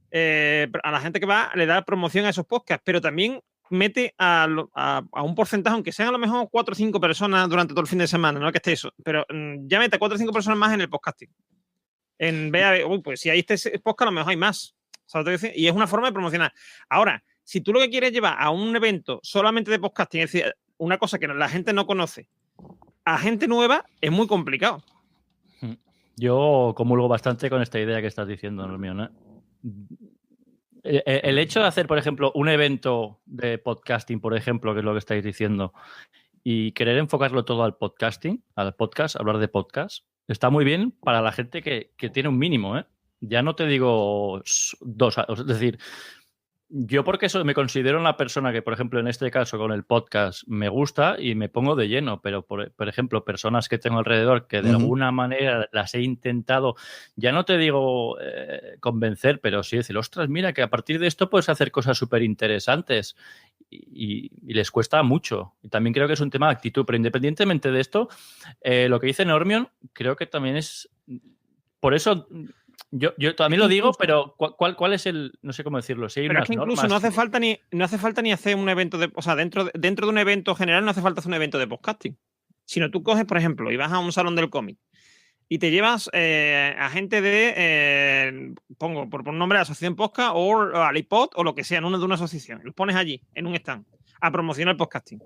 que va, le da promoción a esos podcasts, pero también mete a un porcentaje, aunque sean a lo mejor 4 o 5 personas durante todo el fin de semana, no que esté eso, pero ya mete a 4 o 5 personas más en el podcasting. Pues si hay este podcast, a lo mejor hay más. ¿Sabes? Y es una forma de promocionar. Ahora, si tú lo que quieres llevar a un evento solamente de podcasting, es decir, una cosa que la gente no conoce, a gente nueva, es muy complicado. Yo comulgo bastante con esta idea que estás diciendo, Hermione. El hecho de hacer, por ejemplo, un evento de podcasting, por ejemplo, que es lo que estáis diciendo, y querer enfocarlo todo al podcasting, al podcast, hablar de podcast, está muy bien para la gente que tiene un mínimo, ¿eh? Ya no te digo 2, es decir, yo porque me considero una persona que, por ejemplo, en este caso con el podcast me gusta y me pongo de lleno, pero por ejemplo, personas que tengo alrededor que de alguna manera las he intentado, ya no te digo convencer, pero sí decir, ostras, mira que a partir de esto puedes hacer cosas súper interesantes y les cuesta mucho. Y también creo que es un tema de actitud, pero independientemente de esto, lo que dice Normion creo que también es... Por eso... Yo también lo digo, pero ¿cuál es el...? No sé cómo decirlo. Si hay pero unas es que incluso normas... no hace falta ni hacer un evento de... O sea, dentro de un evento general no hace falta hacer un evento de podcasting. Sino tú coges, por ejemplo, y vas a un salón del cómic y te llevas a gente de... pongo por un nombre, Asociación Podcast o al iPod o lo que sea, en de una asociación. Los pones allí, en un stand, a promocionar el podcasting.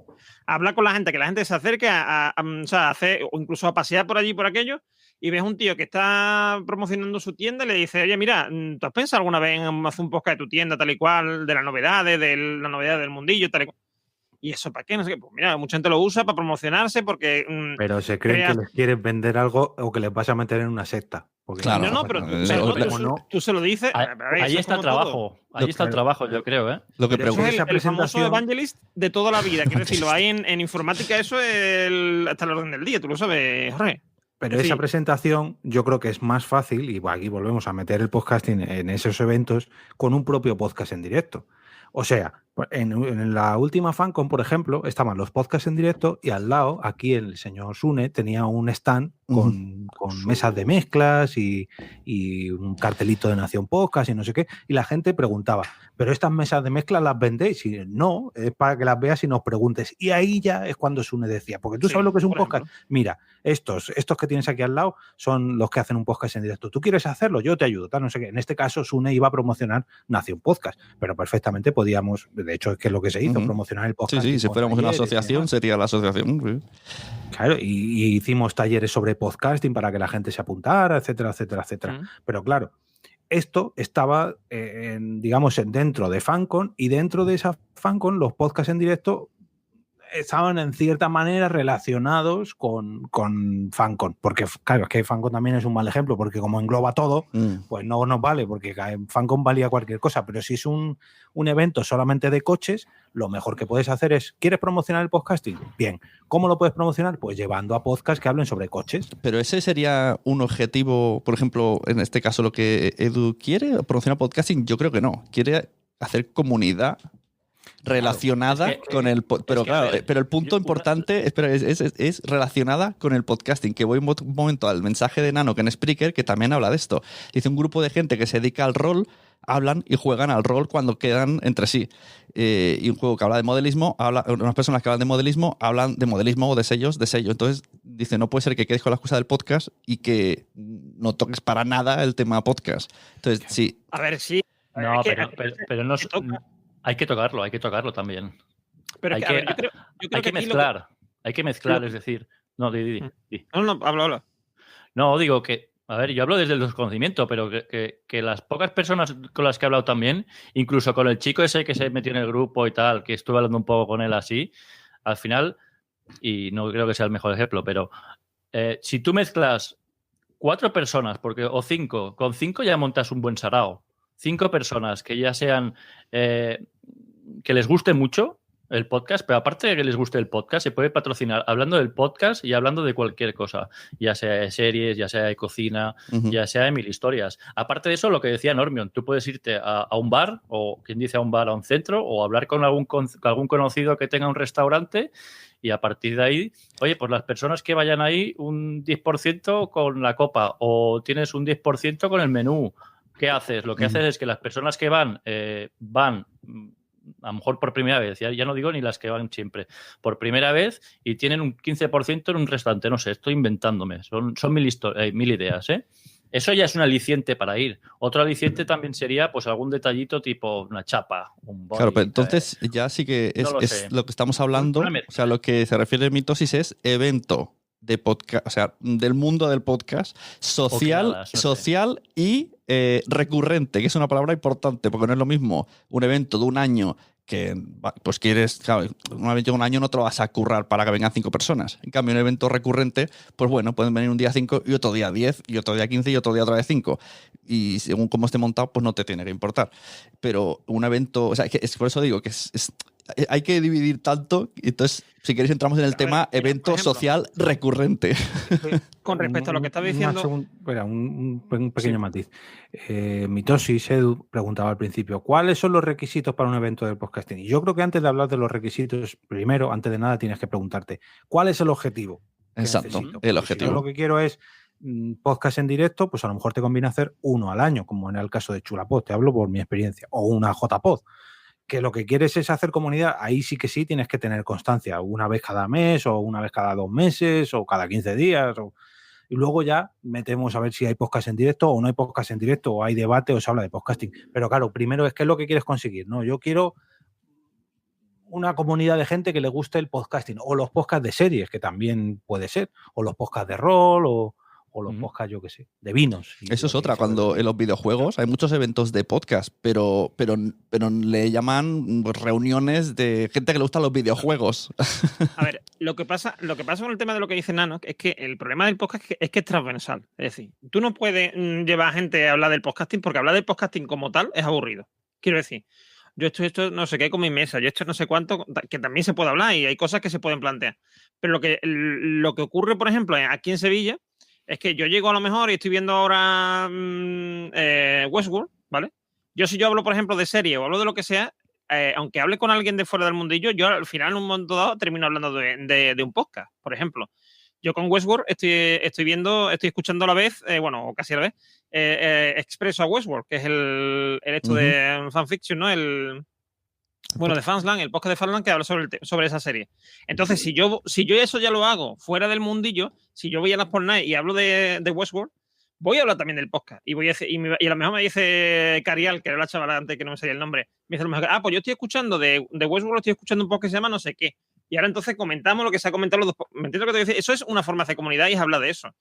A hablar con la gente, que la gente se acerque o sea, hacer, o incluso a pasear por allí, por aquello, y ves un tío que está promocionando su tienda y le dice, oye, mira, ¿tú has pensado alguna vez en hacer un podcast de tu tienda tal y cual, de las novedades, del mundillo, tal y cual? ¿Y eso para qué? No sé qué. Pues mira, mucha gente lo usa para promocionarse porque... pero se creen que les quieres vender algo o que les vas a meter en una secta. Claro. No, pero tú se lo dices... Ahí está el trabajo. Ahí está el trabajo, yo creo, ¿eh? Lo que pregunto es el famoso evangelist de toda la vida. Quiero decir, lo hay en informática, eso es hasta el orden del día. Tú lo sabes, Jorge. Pero esa presentación yo creo que es más fácil, y aquí volvemos a meter el podcasting en esos eventos, con un propio podcast en directo. O sea, en la última FanCon, por ejemplo, estaban los podcasts en directo y al lado, aquí el señor Sune tenía un stand con mesas de mezclas y un cartelito de Nación Podcast y no sé qué, y la gente preguntaba, ¿pero estas mesas de mezclas las vendéis? Y no, es para que las veas y nos preguntes. Y ahí ya es cuando Sune decía, porque tú sabes lo que es un podcast. Mira, estos que tienes aquí al lado son los que hacen un podcast en directo. ¿Tú quieres hacerlo? Yo te ayudo, tal, no sé qué. En este caso, Sune iba a promocionar Nación Podcast, pero perfectamente podíamos, de hecho es que es lo que se hizo, promocionar el podcast. Sí, si fuéramos una asociación, sería la asociación. Claro, y hicimos talleres sobre podcasting para que la gente se apuntara, etcétera, etcétera, etcétera. Pero claro, esto estaba, digamos, dentro de FanCon, y dentro de esa FanCon los podcasts en directo estaban en cierta manera relacionados con FanCon, porque claro, es que FanCon también es un mal ejemplo, porque como engloba todo, pues no nos vale, porque en FanCon valía cualquier cosa, pero si es un evento solamente de coches, lo mejor que puedes hacer es, ¿quieres promocionar el podcasting? Bien, ¿cómo lo puedes promocionar? Pues llevando a podcasts que hablen sobre coches. Pero ese sería un objetivo, por ejemplo, en este caso lo que Edu quiere, promocionar podcasting, yo creo que no, quiere hacer comunidad relacionada con el pero el punto importante es relacionada con el podcasting, que voy un momento al mensaje de Nano que en Spreaker, que también habla de esto. Dice, un grupo de gente que se dedica al rol hablan y juegan al rol cuando quedan entre sí, y un juego que habla de modelismo, unas personas que hablan de modelismo hablan de modelismo o de sello. Entonces dice, no puede ser que quedes con la excusa del podcast y que no toques para nada el tema podcast. Entonces sí, a ver, sí, no, pero no hay que tocarlo también. Pero hay que mezclar, es decir, no, di. No, habla. No, digo que, a ver, yo hablo desde el desconocimiento, pero que las pocas personas con las que he hablado también, incluso con el chico ese que se metió en el grupo y tal, que estuve hablando un poco con él así, al final, y no creo que sea el mejor ejemplo, pero si tú mezclas 4 personas, o 5, con 5 ya montas un buen sarao. 5 personas que ya sean que les guste mucho el podcast, pero aparte de que les guste el podcast, se puede patrocinar hablando del podcast y hablando de cualquier cosa, ya sea de series, ya sea de cocina, ya sea de 1000 historias. Aparte de eso, lo que decía Normion, tú puedes irte a un bar, o quien dice a un bar, a un centro, o hablar con algún conocido que tenga un restaurante, y a partir de ahí, oye, pues las personas que vayan ahí, un 10% con la copa, o tienes un 10% con el menú. ¿Qué haces? Lo que haces es que las personas que van a lo mejor por primera vez, ya no digo ni las que van siempre, por primera vez, y tienen un 15% en un restaurante, no sé, estoy inventándome, son 1000 ideas, ¿eh? Eso ya es un aliciente para ir. Otro aliciente también sería pues algún detallito tipo una chapa, un body. Claro, pero entonces ya sí que es lo que estamos hablando, o sea, lo que se refiere a mitosis es evento de podcast, o sea, del mundo del podcast, social y recurrente, que es una palabra importante, porque no es lo mismo un evento de un año que pues quieres, claro, un evento de un año no te lo vas a currar para que vengan 5 personas. En cambio, un evento recurrente, pues bueno, pueden venir un día 5 y otro día 10 y otro día 15 y otro día otra vez 5. Y según cómo esté montado, pues no te tiene que importar. Pero un evento, o sea, es por eso digo que hay que dividir tanto. Entonces, si queréis, entramos en el tema evento social recurrente. Con respecto a lo que estás diciendo. Un pequeño matiz. Mitosis, Edu, preguntaba al principio, ¿cuáles son los requisitos para un evento del podcasting? Y yo creo que antes de hablar de los requisitos, primero, antes de nada, tienes que preguntarte, ¿cuál es el objetivo? Exacto, el objetivo. Si yo lo que quiero es podcast en directo, pues a lo mejor te conviene hacer uno al año, como en el caso de Chulapod, te hablo por mi experiencia, o una JPod. Que lo que quieres es hacer comunidad, ahí sí que sí tienes que tener constancia, una vez cada mes o una vez cada 2 meses o cada 15 días. Y luego ya metemos a ver si hay podcast en directo o no hay podcast en directo, o hay debate o se habla de podcasting. Pero claro, primero es qué es lo que quieres conseguir, ¿no? Yo quiero una comunidad de gente que le guste el podcasting, o los podcasts de series, que también puede ser, o los podcasts de rol, o los podcasts, yo qué sé, de vinos. Eso es otra, cuando en los videojuegos hay muchos eventos de podcast, pero le llaman reuniones de gente que le gustan los videojuegos. A ver, lo que pasa con el tema de lo que dice Nano es que el problema del podcast es que es transversal. Es decir, tú no puedes llevar a gente a hablar del podcasting, porque hablar del podcasting como tal es aburrido. Quiero decir, yo esto no sé qué con mi mesa, yo esto no sé cuánto, que también se puede hablar y hay cosas que se pueden plantear. Pero lo que ocurre, por ejemplo, aquí en Sevilla, es que yo llego a lo mejor y estoy viendo ahora Westworld, ¿vale? Si yo hablo, por ejemplo, de serie o hablo de lo que sea, aunque hable con alguien de fuera del mundillo, yo al final en un momento dado termino hablando de un podcast, por ejemplo. Yo con Westworld estoy escuchando a la vez, o casi a la vez, Expreso a Westworld, que es el hecho de fanfiction, ¿no? De Fansland, el podcast de Fansland que habla sobre esa serie. Entonces, si yo eso ya lo hago fuera del mundillo, si yo voy a las Pornight y hablo de Westworld, voy a hablar también del podcast. Y a lo mejor me dice Carial, que era la chavala antes que no me salía el nombre, me dice a lo mejor, pues yo estoy escuchando de Westworld, estoy escuchando un podcast que se llama no sé qué. Y ahora entonces comentamos lo que se ha comentado los dos. ¿Me entiendes lo que te voy a decir? Eso es una forma de hacer comunidad y es hablar de eso.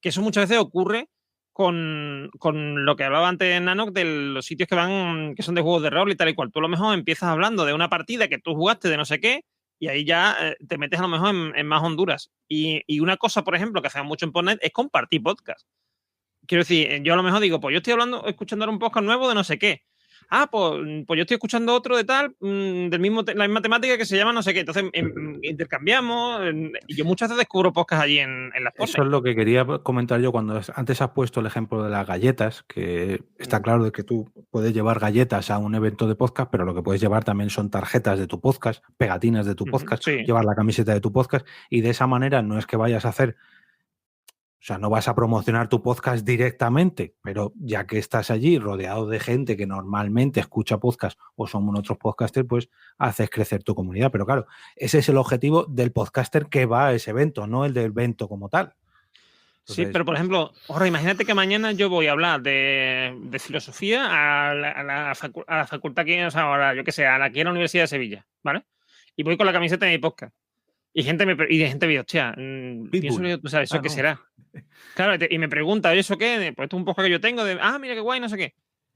Que eso muchas veces ocurre con lo que hablaba antes Nano, de los sitios que son de juegos de rol y tal y cual. Tú a lo mejor empiezas hablando de una partida que tú jugaste de no sé qué y ahí ya te metes a lo mejor en más Honduras. Y una cosa, por ejemplo, que hacemos mucho en Podnet es compartir podcast. Quiero decir, yo a lo mejor digo, pues yo estoy escuchando ahora un podcast nuevo de no sé qué. Pues yo estoy escuchando otro de tal, la misma temática que se llama no sé qué. Entonces intercambiamos y yo muchas veces descubro podcasts allí en las cosas. Eso es lo que quería comentar yo cuando antes has puesto el ejemplo de las galletas, que está claro de que tú puedes llevar galletas a un evento de podcast, pero lo que puedes llevar también son tarjetas de tu podcast, pegatinas de tu podcast, llevar la camiseta de tu podcast y de esa manera no es que vayas a hacer... O sea, no vas a promocionar tu podcast directamente, pero ya que estás allí rodeado de gente que normalmente escucha podcast o son otros podcasters, pues haces crecer tu comunidad. Pero claro, ese es el objetivo del podcaster que va a ese evento, no el del evento como tal. Entonces... Sí, pero por ejemplo, ahora imagínate que mañana yo voy a hablar de filosofía a la facultad aquí, o sea, ahora, yo qué sé, aquí en la Universidad de Sevilla, ¿vale? Y voy con la camiseta de mi podcast. Y gente me dice, hostia, pienso que tú sabes, ¿eso qué será? Claro, y me pregunta, ¿eso qué? Pues esto es un podcast que yo tengo, mira qué guay, no sé qué.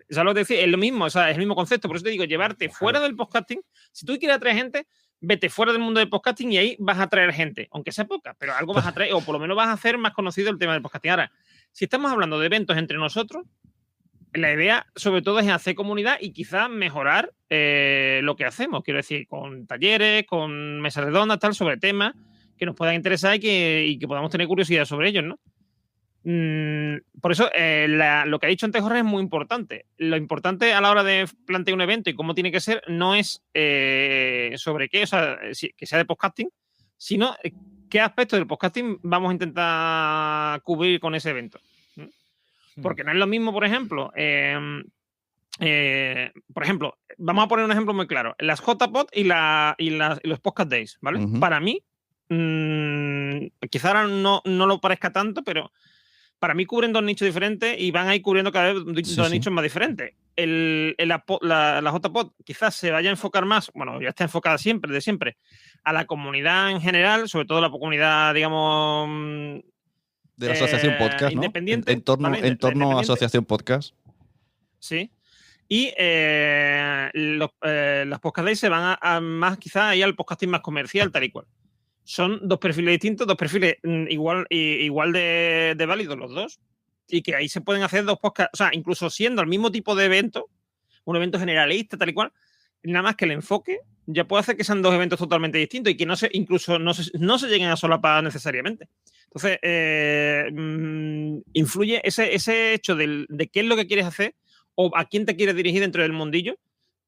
¿Sabes lo que te decía? Es lo mismo, o sea, es el mismo concepto. Por eso te digo, llevarte fuera del podcasting. Si tú quieres atraer gente, vete fuera del mundo del podcasting y ahí vas a atraer gente, aunque sea poca, pero algo vas a atraer, o por lo menos vas a hacer más conocido el tema del podcasting. Ahora, si estamos hablando de eventos entre nosotros, la idea, sobre todo, es hacer comunidad y quizás mejorar lo que hacemos. Quiero decir, con talleres, con mesas redondas, tal, sobre temas que nos puedan interesar y que podamos tener curiosidad sobre ellos, ¿no? Por eso, lo que ha dicho antes Jorge es muy importante. Lo importante a la hora de plantear un evento y cómo tiene que ser no es sobre qué, o sea, que sea de podcasting, sino qué aspectos del podcasting vamos a intentar cubrir con ese evento. Porque no es lo mismo, por ejemplo, vamos a poner un ejemplo muy claro. Las JPod y los Podcast Days, ¿vale? Para mí, quizá ahora no lo parezca tanto, pero para mí cubren dos nichos diferentes y van a ir cubriendo cada vez dos nichos más diferentes. La JPod quizás se vaya a enfocar más, bueno, ya está enfocada de siempre, a la comunidad en general, sobre todo la comunidad, digamos... De la Asociación Podcast, ¿no? Independiente. En torno a Asociación Podcast. Sí. Y las Podcast Days se van a más quizás ahí al podcasting más comercial, tal y cual. Son dos perfiles distintos, dos perfiles igual de válidos los dos. Y que ahí se pueden hacer dos podcasts, o sea, incluso siendo el mismo tipo de evento, un evento generalista, tal y cual, nada más que el enfoque ya puede hacer que sean dos eventos totalmente distintos y que no se lleguen a solapar necesariamente. Entonces, influye ese hecho de qué es lo que quieres hacer o a quién te quieres dirigir dentro del mundillo,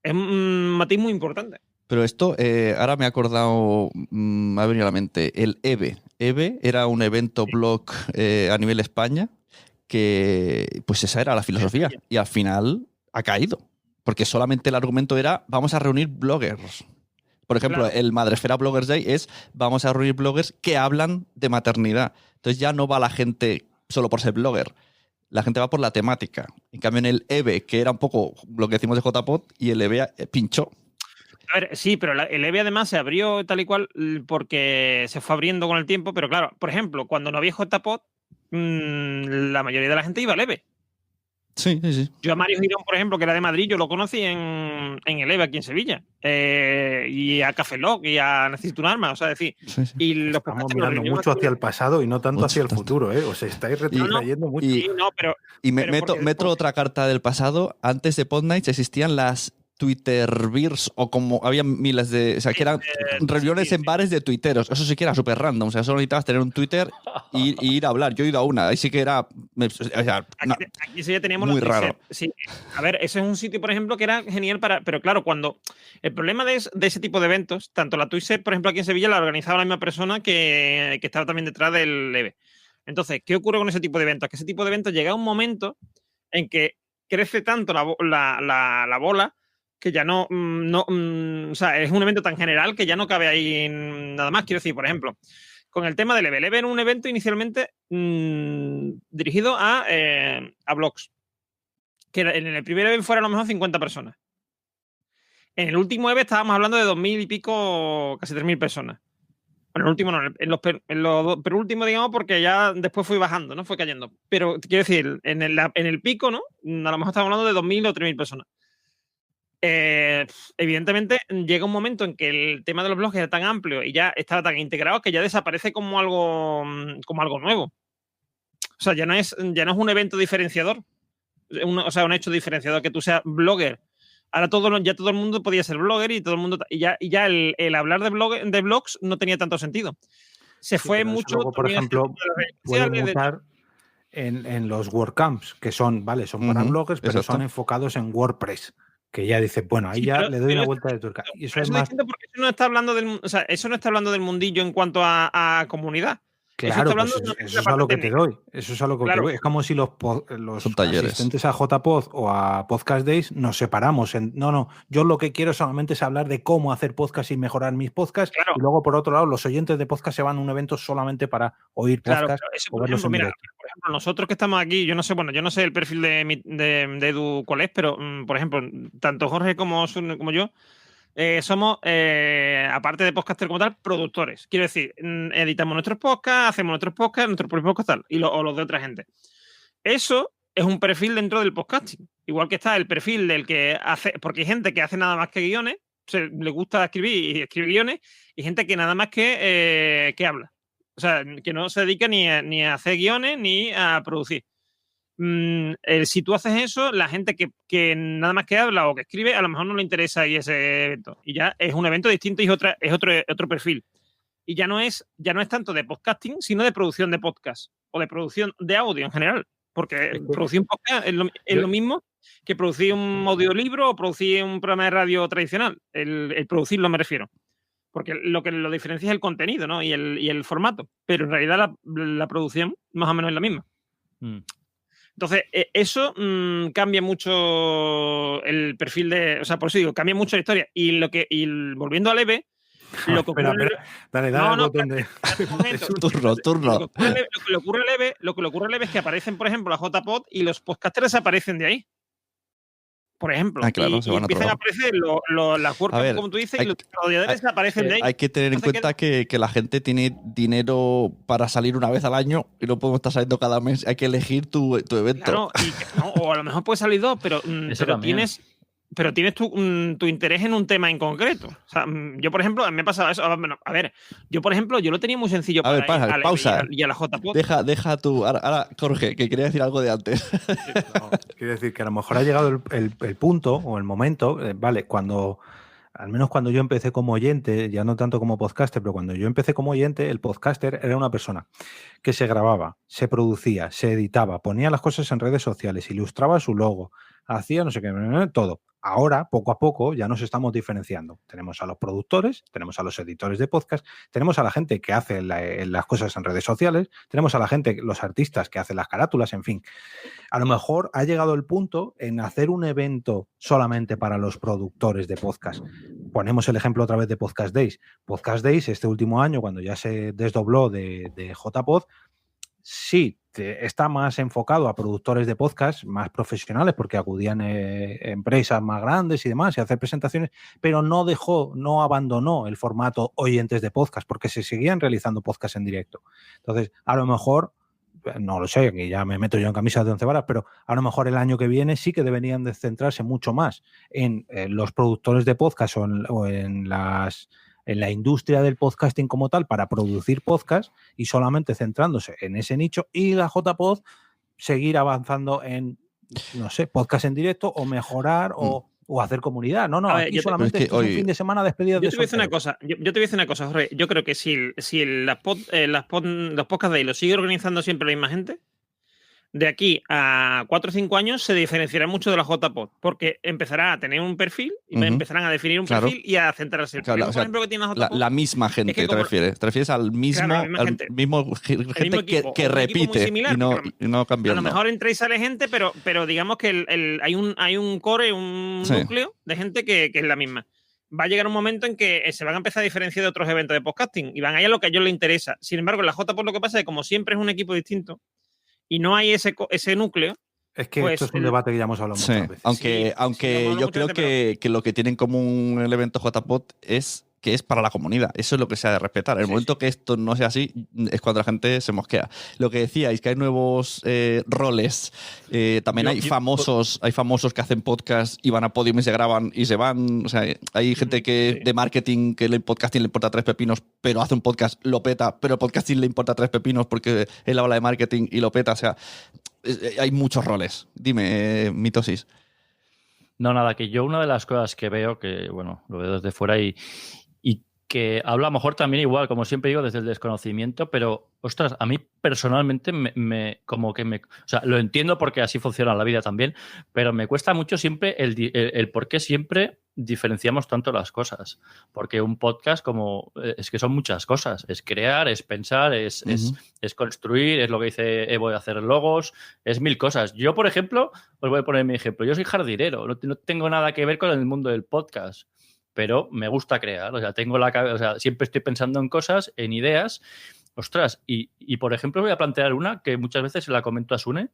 es un matiz muy importante. Pero esto, ahora me he acordado, me ha venido a la mente, el EVE. EVE era un evento blog a nivel España que, pues esa era la filosofía. Y al final ha caído. Porque solamente el argumento era, vamos a reunir bloggers. Por ejemplo, el Madresfera Bloggers Day es, vamos a reunir bloggers que hablan de maternidad. Entonces ya no va la gente solo por ser blogger. La gente va por la temática. En cambio, en el EVE, que era un poco lo que decimos de JPod, y el EVE pinchó. A ver, sí, pero el EVE además se abrió tal y cual porque se fue abriendo con el tiempo. Pero claro, por ejemplo, cuando no había JPod, la mayoría de la gente iba al EVE. Sí. Yo a Mario Girón, por ejemplo, que era de Madrid, yo lo conocí en el EVE aquí en Sevilla. Y a Café Lock y a Necesito un Arma, o sea, decir. Sí. Y los estamos mirando mucho hacia el pasado y no tanto hacia el futuro, ¿eh? Os estáis retrayendo mucho. Y meto otra carta del pasado. Antes de Podnights existían las Twitterverse o como había miles de... O sea, que eran reuniones en bares de tuiteros. Eso sí que era súper random. O sea, solo necesitabas tener un Twitter y ir a hablar. Yo he ido a una. Ahí sí que era... O sea, aquí sí ya teníamos muy raro. Sí. A ver, ese es un sitio, por ejemplo, que era genial para... Pero claro, cuando... El problema de ese tipo de eventos, tanto la Twitch, por ejemplo, aquí en Sevilla, la organizaba la misma persona que estaba también detrás del EVE. Entonces, ¿qué ocurre con ese tipo de eventos? Que ese tipo de eventos llega a un momento en que crece tanto la bola que ya no, o sea, es un evento tan general que ya no cabe ahí nada más. Quiero decir, por ejemplo, con el tema del EVE. El EVE era un evento inicialmente dirigido a blogs. Que en el primer EVE fueron a lo mejor 50 personas. En el último EVE estábamos hablando de 2.000 y pico, casi 3.000 personas. Bueno, en el último no, en los penúltimos, digamos, porque ya después fue bajando, ¿no? Fue cayendo. Pero quiero decir, en el pico, ¿no? A lo mejor estamos hablando de 2.000 o 3.000 personas. Evidentemente llega un momento en que el tema de los blogs era tan amplio y ya estaba tan integrado que ya desaparece como algo nuevo. O sea, ya no es un evento diferenciador, o sea, un hecho diferenciador que tú seas blogger. Ahora ya todo el mundo podía ser blogger y todo el mundo y ya el hablar de blogs no tenía tanto sentido. Se fue mucho. Luego, por ejemplo, puede mutar en los WordCamps, que son para bloggers, pero son enfocados en WordPress. Que ya dice, bueno, ahí ya le doy una vuelta de tuerca. Y eso es más... porque eso no está hablando del mundillo en cuanto a comunidad. Claro, pues eso es a lo que te doy. Eso es a lo que te doy. Es como si los asistentes a JPod o a Podcast Days nos separamos. Yo lo que quiero solamente es hablar de cómo hacer podcast y mejorar mis podcasts. Claro. Y luego, por otro lado, los oyentes de podcast se van a un evento solamente para oír podcast o verlos en directo. Por ejemplo, nosotros que estamos aquí, yo no sé el perfil de Edu cuál es, pero, por ejemplo, tanto Jorge como yo, somos, aparte de podcaster como tal, productores. Quiero decir, editamos nuestros podcasts, hacemos nuestros propios podcasts tal, o los de otra gente. Eso es un perfil dentro del podcasting. Igual que está el perfil del que hace, porque hay gente que hace nada más que guiones, le gusta escribir y escribe guiones, y gente que nada más que habla. O sea, que no se dedica ni a hacer guiones ni a producir. Si tú haces eso, la gente que nada más que habla o que escribe, a lo mejor no le interesa ir a ese evento. Y ya es un evento distinto y es otro perfil. Y ya no es tanto de podcasting, sino de producción de podcast o de producción de audio en general. Porque producir un podcast es lo mismo que producir un audiolibro o producir un programa de radio tradicional. El producirlo me refiero. Porque lo que lo diferencia es el contenido, ¿no? y el formato. Pero en realidad la producción más o menos es la misma. Entonces, eso cambia mucho el perfil de... O sea, por eso digo, cambia mucho la historia. Y volviendo al EVE, lo que ocurre... Dale al botón de... Turno. Lo que le ocurre al EVE es que aparecen, por ejemplo, la JPod y los podcasters aparecen de ahí. Por ejemplo. Claro, y empiezan a aparecer las WordCamps, como tú dices, y los desarrolladores aparecen de ahí. Hay que tener en cuenta que la gente tiene dinero para salir una vez al año y no podemos estar saliendo cada mes. Hay que elegir tu evento. Claro, o a lo mejor puede salir dos, pero tienes tu interés en un tema en concreto. O sea, yo, por ejemplo, me ha pasado eso. Bueno, a ver, yo, por ejemplo, yo lo tenía muy sencillo para ir pausa. Y a la JPod. Deja tú. Ahora, Jorge, que quería decir algo de antes. Quiero decir que a lo mejor ha llegado el punto o el momento, vale, al menos cuando yo empecé como oyente, ya no tanto como podcaster, pero cuando yo empecé como oyente, el podcaster era una persona que se grababa, se producía, se editaba, ponía las cosas en redes sociales, ilustraba su logo, hacía no sé qué, todo. Ahora, poco a poco, ya nos estamos diferenciando. Tenemos a los productores, tenemos a los editores de podcast, tenemos a la gente que hace las cosas en redes sociales, tenemos a la gente, los artistas que hacen las carátulas, en fin. A lo mejor ha llegado el punto en hacer un evento solamente para los productores de podcast. Ponemos el ejemplo otra vez de Podcast Days. Podcast Days, este último año, cuando ya se desdobló de JPod, sí, está más enfocado a productores de podcast más profesionales porque acudían empresas más grandes y demás y hacer presentaciones, pero no abandonó el formato oyentes de podcast porque se seguían realizando podcasts en directo. Entonces, a lo mejor, no lo sé, que ya me meto yo en camisas de 11 varas, pero a lo mejor el año que viene sí que deberían de centrarse mucho más en los productores de podcast o en la industria del podcasting como tal para producir podcast y solamente centrándose en ese nicho y la JPod seguir avanzando en, no sé, podcast en directo o mejorar o o hacer comunidad. No, A ver, aquí yo te- solamente pero es que esto es hoy- un fin de semana despedido Yo de te voy a decir una soltero. cosa. Yo te voy a decir una cosa, Jorge. Yo creo que si los podcasts de ahí lo sigue organizando siempre la misma gente, de aquí a 4 o 5 años se diferenciará mucho de la JPod, porque empezará a tener un perfil y Ujú. empezarán a definir un Claro. perfil y a centrarse. El Claro, problema, o sea, por ejemplo, que tiene la La, JPod la misma gente, que ¿te como- refieres? ¿Te refieres al mismo, Claro, la misma gente. gente que, equipo, que o un equipo muy repite similar, y no, porque y no a cambiando? lo mejor entra y sale gente, pero digamos que hay un core, un Sí. núcleo de gente que es la misma. Va a llegar un momento en que se van a empezar a diferenciar de otros eventos de podcasting y van a ir a lo que a ellos les interesa. Sin embargo, en la JPod lo que pasa es que como siempre es un equipo distinto y no hay ese núcleo, Es que pues esto es un debate que ya hemos hablado Sí, muchas veces. aunque sí, lo hemos hablado yo muchas creo veces, que lo que tiene en común el evento JPod es que es para la comunidad. Eso es lo que se ha de respetar. El Sí, momento que esto no sea así es cuando la gente se mosquea. Lo que decíais, que hay nuevos roles. También hay famosos que hacen podcast y van a podium y se graban y se van. O sea, hay gente que de marketing que el podcasting le importa 3 pepinos, pero hace un podcast, lo peta, pero el podcasting le importa 3 pepinos porque él habla de marketing y lo peta. O sea, hay muchos roles. Dime, Mitosis. No, nada, que yo una de las cosas que veo, que bueno, lo veo desde fuera y que hablo a lo mejor también igual, como siempre digo, desde el desconocimiento, pero, ostras, a mí personalmente o sea, lo entiendo porque así funciona la vida también, pero me cuesta mucho siempre el por qué siempre diferenciamos tanto las cosas. Porque un podcast es que son muchas cosas. Es crear, es pensar, es construir, es lo que dice Evo de hacer logos, es 1000 cosas. Yo, por ejemplo, os voy a poner mi ejemplo. Yo soy jardinero, no tengo nada que ver con el mundo del podcast, pero me gusta crear, o sea, siempre estoy pensando en cosas, en ideas, ostras, y por ejemplo voy a plantear una que muchas veces se la comento a Sune,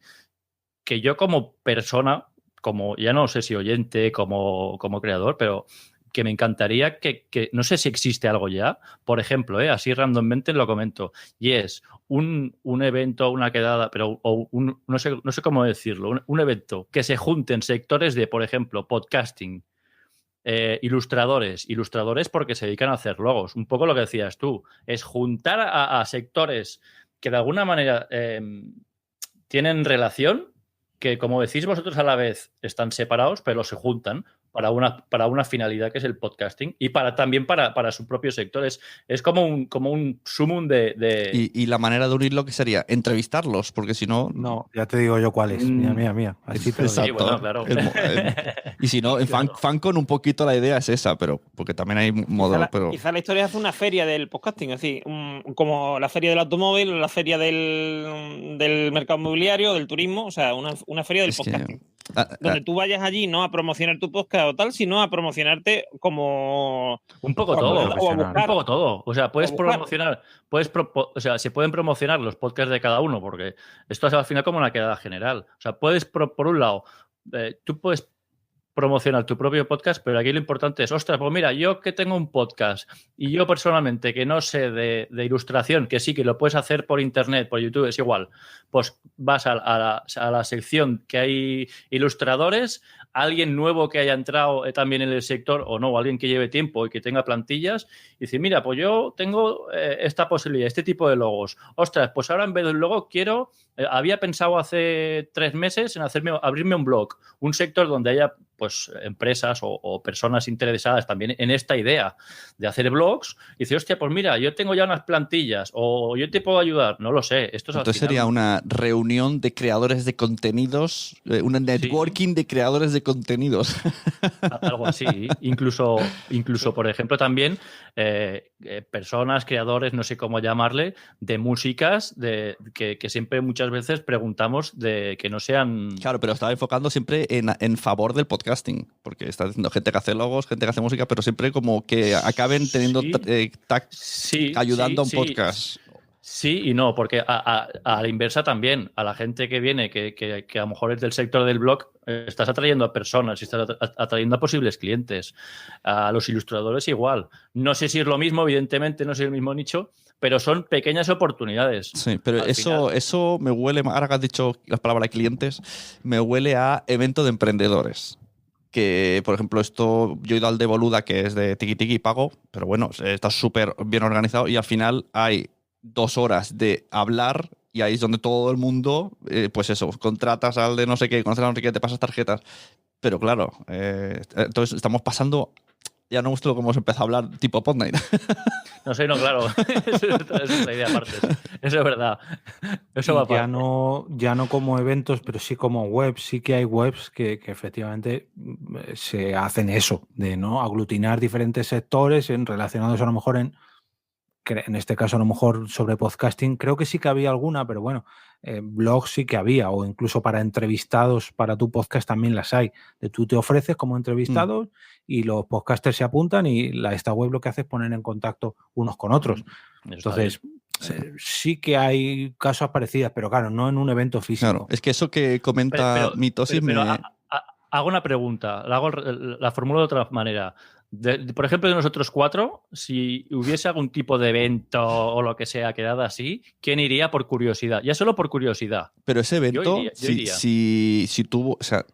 que yo como persona, como ya no sé si oyente, como creador, pero que me encantaría que no sé si existe algo ya, por ejemplo, así randommente lo comento, y es un evento, una quedada, pero no sé cómo decirlo, un evento que se junten sectores de, por ejemplo, podcasting, ilustradores porque se dedican a hacer logos. Un poco lo que decías tú, es juntar a sectores que de alguna manera tienen relación, que como decís vosotros a la vez están separados, pero se juntan para una finalidad que es el podcasting y también para su propio sector. Es como un sumum de... Y la manera de unirlo que sería entrevistarlos, porque si no... No, ya te digo yo cuál es. Mía. Así te lo digo. Sí, bueno, claro. Y si no, en Fancon un poquito la idea es esa, pero porque también hay modos. Quizá la historia hace una feria del podcasting, es decir, como la feria del automóvil, o la feria del mercado inmobiliario, del turismo, o sea, una feria del podcasting. Donde tú vayas allí no a promocionar tu podcast o tal, sino a promocionarte como... Un poco todo. Un poco todo. O sea, puedes promocionar, o sea, se pueden promocionar los podcasts de cada uno, porque esto es al final como una quedada general. O sea, puedes, por un lado, tú puedes promocionar tu propio podcast, pero aquí lo importante es, ostras, pues mira, yo que tengo un podcast y yo personalmente que no sé de ilustración, que sí que lo puedes hacer por internet, por YouTube, es igual, pues vas a la sección que hay ilustradores, alguien nuevo que haya entrado también en el sector o no, alguien que lleve tiempo y que tenga plantillas, y dice, mira, pues yo tengo esta posibilidad, este tipo de logos. Ostras, pues ahora en vez de un logo quiero, había pensado hace 3 meses en abrirme un blog, un sector donde haya pues empresas o personas interesadas también en esta idea de hacer blogs, y dice, hostia, pues mira, yo tengo ya unas plantillas o yo te puedo ayudar, no lo sé. Entonces sería una reunión de creadores de contenidos, una networking de creadores de contenidos. Algo así. Incluso por ejemplo, también personas, creadores, no sé cómo llamarle, de músicas que siempre muchas veces preguntamos de que no sean... Claro, pero estaba enfocando siempre en favor del podcasting, porque está diciendo gente que hace logos, gente que hace música, pero siempre como que acaben teniendo ayudando a un podcast. Sí y no, porque a la inversa también, a la gente que viene, que a lo mejor es del sector del blog, estás atrayendo a personas y estás atrayendo a posibles clientes. A los ilustradores igual. No sé si es lo mismo, evidentemente, no es el mismo nicho, pero son pequeñas oportunidades. Sí, pero eso me huele, ahora que has dicho las palabras clientes, me huele a evento de emprendedores. Que, por ejemplo, yo he ido al de Boluda, que es de Tiki Tiki y pago, pero bueno, está súper bien organizado y al final hay 2 horas de hablar y ahí es donde todo el mundo, pues eso, contratas al de no sé qué, conoces a no sé qué, te pasas tarjetas. Pero claro, entonces estamos pasando... Ya no gusta cómo hemos empezado a hablar tipo Podnight. No sé, no, claro. Esa es la idea aparte. Eso es verdad. Eso va ya no como eventos, pero sí como webs. Sí que hay webs que efectivamente se hacen eso, de no aglutinar diferentes sectores relacionados a lo mejor en este caso a lo mejor sobre podcasting. Creo que sí que había alguna, pero bueno, blogs sí que había, o incluso para entrevistados para tu podcast también las hay. Tú te ofreces como entrevistado y los podcasters se apuntan y esta web lo que hace es poner en contacto unos con otros. Entonces, sí que hay casos parecidas, pero claro, no en un evento físico. Claro, es que eso que comenta Mitosis hago una pregunta, la formulo de otra manera. Por ejemplo, de nosotros 4, si hubiese algún tipo de evento o lo que sea quedado así, ¿quién iría por curiosidad? Ya solo por curiosidad. Pero ese evento, yo iría. Si tuvo... O sea,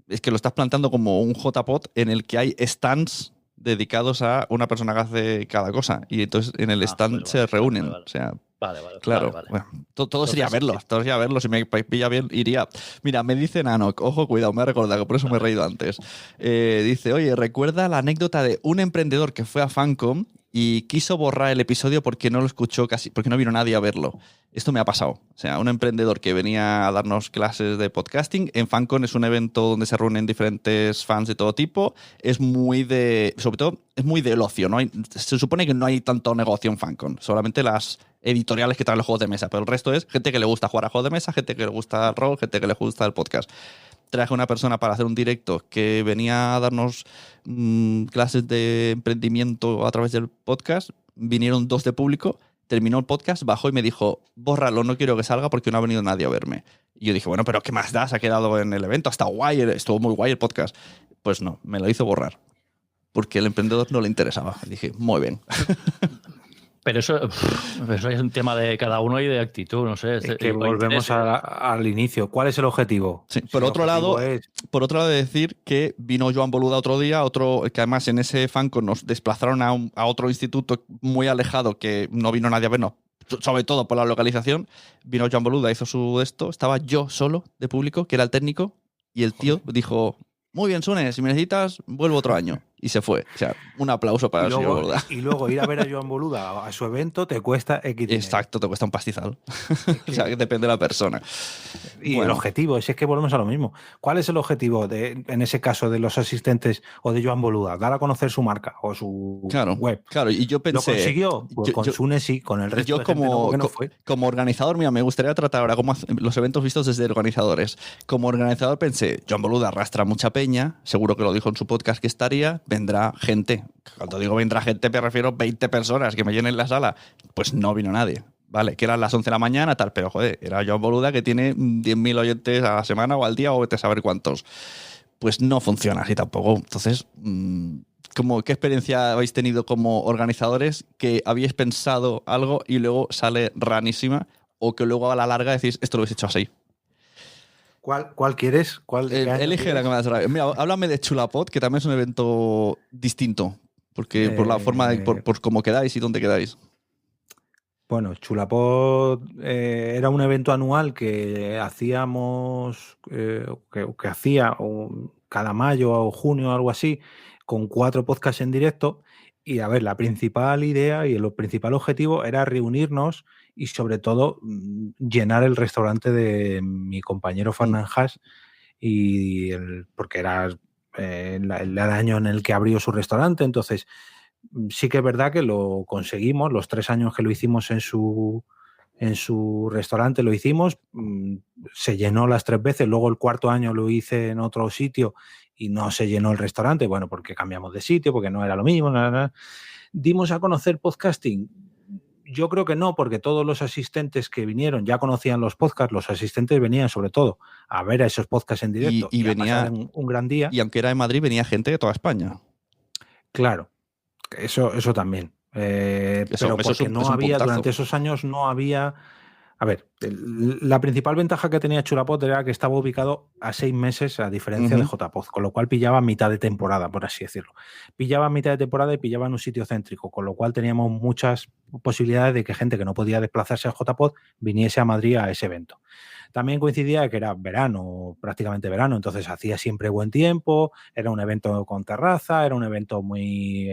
es que lo estás planteando como un JPod en el que hay stands dedicados a una persona que hace cada cosa. Y entonces en el stand se reúnen. Vale. O sea... Vale. Claro. Vale. Bueno, todo sería verlo. Todo sería verlo. Si me pilla bien, iría. Mira, me dice Nanok, ojo, cuidado, me ha recordado, por eso me he reído antes. Dice, oye, recuerda la anécdota de un emprendedor que fue a Fancom y quiso borrar el episodio porque no lo escuchó casi, porque no vino nadie a verlo. Esto me ha pasado. O sea, un emprendedor que venía a darnos clases de podcasting. En Fancom es un evento donde se reúnen diferentes fans de todo tipo. Es muy sobre todo, es muy del ocio. Se supone que no hay tanto negocio en Fancom. Solamente las editoriales que traen los juegos de mesa. Pero el resto es gente que le gusta jugar a juegos de mesa, gente que le gusta el rol, gente que le gusta el podcast. Traje una persona para hacer un directo que venía a darnos clases de emprendimiento a través del podcast. Vinieron 2 de público, terminó el podcast, bajó y me dijo, bórralo, no quiero que salga porque no ha venido nadie a verme. Y yo dije, bueno, pero ¿qué más da? Se ha quedado en el evento, hasta guay, estuvo muy guay el podcast. Pues no, me lo hizo borrar. Porque el emprendedor no le interesaba. Y dije, muy bien. Pero eso es un tema de cada uno y de actitud, no sé. Es que volvemos al inicio. ¿Cuál es el objetivo? Sí, por otro lado, decir que vino Joan Boluda otro día, que además en ese Fancom nos desplazaron a otro instituto muy alejado que no vino nadie a vernos, sobre todo por la localización. Vino Joan Boluda, hizo estaba yo solo de público, que era el técnico, y el tío dijo, muy bien, Sune, si me necesitas, vuelvo otro año. Y se fue. O sea, un aplauso para el señor Boluda. Y luego ir a ver a Joan Boluda a su evento te cuesta X dinero. Exacto, te cuesta un pastizal. O sea, que depende de la persona. Y el objetivo, es que volvemos a lo mismo. ¿Cuál es el objetivo, en ese caso, de los asistentes o de Joan Boluda? Dar a conocer su marca o su web. Claro, y yo pensé... ¿Lo consiguió? Pues con Sune sí, con el resto de gente no fue. Como organizador, mira, me gustaría tratar ahora como los eventos vistos desde organizadores. Como organizador pensé, Joan Boluda arrastra mucha peña, seguro que lo dijo en su podcast que estaría, vendrá gente. Cuando digo vendrá gente me refiero a 20 personas que me llenen la sala. Pues no vino nadie. Vale, que eran las 11 de la mañana, tal, pero joder, era Joan Boluda que tiene 10.000 oyentes a la semana o al día o vete a saber cuántos. Pues no funciona así tampoco. Entonces, ¿qué experiencia habéis tenido como organizadores que habíais pensado algo y luego sale ranísima o que luego a la larga decís, esto lo habéis hecho así? ¿Cuál quieres? Elige la que me das rabia. Mira, háblame de Chulapod, que también es un evento distinto, porque por la forma por cómo quedáis y dónde quedáis. Bueno, Chulapod era un evento anual que hacíamos, que hacía cada mayo o junio o algo así, con 4 podcasts en directo. Y a ver, la principal idea y el principal objetivo era reunirnos y sobre todo llenar el restaurante de mi compañero Fernán Haas, porque era el año en el que abrió su restaurante. Entonces sí que es verdad que lo conseguimos, los 3 años que lo hicimos en su restaurante lo hicimos, se llenó las 3 veces, luego el 4.º año lo hice en otro sitio y no se llenó el restaurante, bueno, porque cambiamos de sitio, porque no era lo mismo, nada. ¿Dimos a conocer podcasting? Yo creo que no, porque todos los asistentes que vinieron ya conocían los podcasts, los asistentes venían sobre todo a ver a esos podcasts en directo y venía un gran día. Y aunque era en Madrid, venía gente de toda España. Claro, eso también. Pero porque no había, durante esos años no había A ver, la principal ventaja que tenía Chulapod era que estaba ubicado a 6 meses a diferencia de JPod, con lo cual pillaba mitad de temporada, por así decirlo. Pillaba mitad de temporada y pillaba en un sitio céntrico, con lo cual teníamos muchas posibilidades de que gente que no podía desplazarse a JPod viniese a Madrid a ese evento. También coincidía que era verano, prácticamente verano, entonces hacía siempre buen tiempo, era un evento con terraza, era un evento muy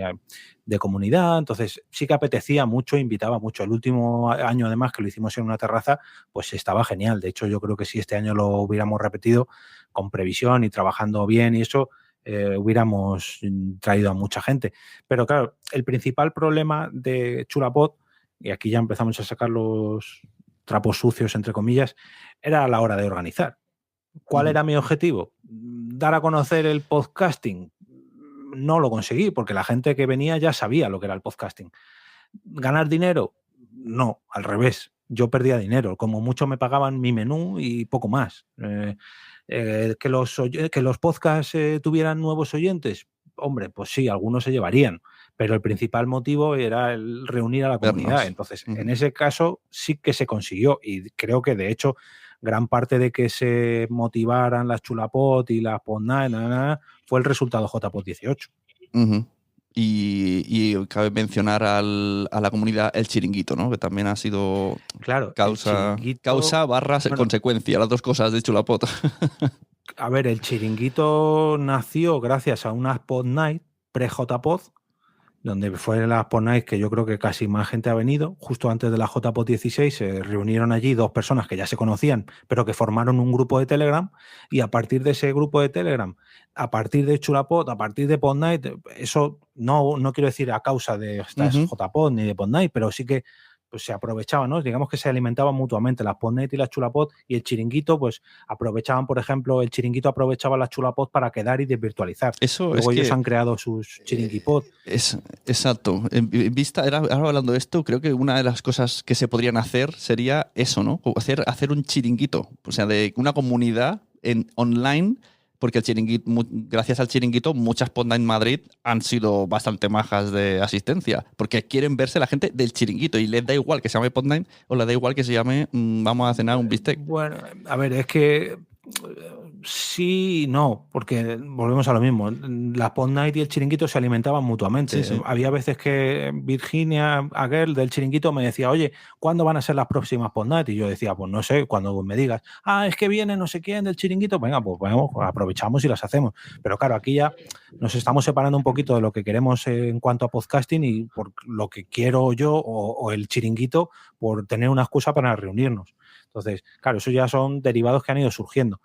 de comunidad, entonces sí que apetecía mucho, invitaba mucho. El último año además que lo hicimos en una terraza, pues estaba genial. De hecho, yo creo que si este año lo hubiéramos repetido con previsión y trabajando bien y eso, hubiéramos traído a mucha gente. Pero claro, el principal problema de Chulapod, y aquí ya empezamos a sacar los trapos sucios, entre comillas, era a la hora de organizar. ¿Cuál era mi objetivo? ¿Dar a conocer el podcasting? No lo conseguí, porque la gente que venía ya sabía lo que era el podcasting. ¿Ganar dinero? No, al revés. Yo perdía dinero. Como mucho me pagaban mi menú y poco más. Que los podcasts tuvieran nuevos oyentes, hombre, pues sí, algunos se llevarían, pero el principal motivo era el reunir a la comunidad. Entonces, en ese caso sí que se consiguió y creo que de hecho gran parte de que se motivaran las Chulapod y las Pod Night fue el resultado JPod 18. Y cabe mencionar a la comunidad El Chiringuito, ¿no? Que también ha sido causa / consecuencia, las dos cosas de Chulapod. A ver, El Chiringuito nació gracias a unas Pod Night pre-JPod, donde fue las Pod Night que yo creo que casi más gente ha venido. Justo antes de la JPod 16 se reunieron allí 2 personas que ya se conocían, pero que formaron un grupo de Telegram, y a partir de ese grupo de Telegram, a partir de Chulapod, a partir de Pod Night, eso no quiero decir a causa de estas JPod ni de Pod Night, pero sí que pues se aprovechaban, ¿no? Digamos que se alimentaban mutuamente las Pod Night y las Chulapod, y el Chiringuito, pues aprovechaban, por ejemplo, el Chiringuito aprovechaba las Chulapod para quedar y desvirtualizar. Luego ellos han creado sus Chiringuipod. Exacto. En vista, ahora hablando de esto, creo que una de las cosas que se podrían hacer sería eso, ¿no? Hacer un chiringuito, o sea, de una comunidad online. Porque el Chiringuito, gracias al Chiringuito, muchas Pod Night en Madrid han sido bastante majas de asistencia, porque quieren verse la gente del Chiringuito y les da igual que se llame Pod Night o les da igual que se llame vamos a cenar un bistec. Bueno, a ver, es que sí y no, porque volvemos a lo mismo. La Pod Night y el Chiringuito se alimentaban mutuamente. Sí. Había veces que Virginia Aguel del Chiringuito me decía, oye, ¿cuándo van a ser las próximas Pod Night? Y yo decía, pues no sé, cuando me digas, es que viene no sé quién del Chiringuito, venga, pues aprovechamos y las hacemos. Pero claro, aquí ya nos estamos separando un poquito de lo que queremos en cuanto a podcasting y por lo que quiero yo o el Chiringuito por tener una excusa para reunirnos. Entonces, claro, eso ya son derivados que han ido surgiendo.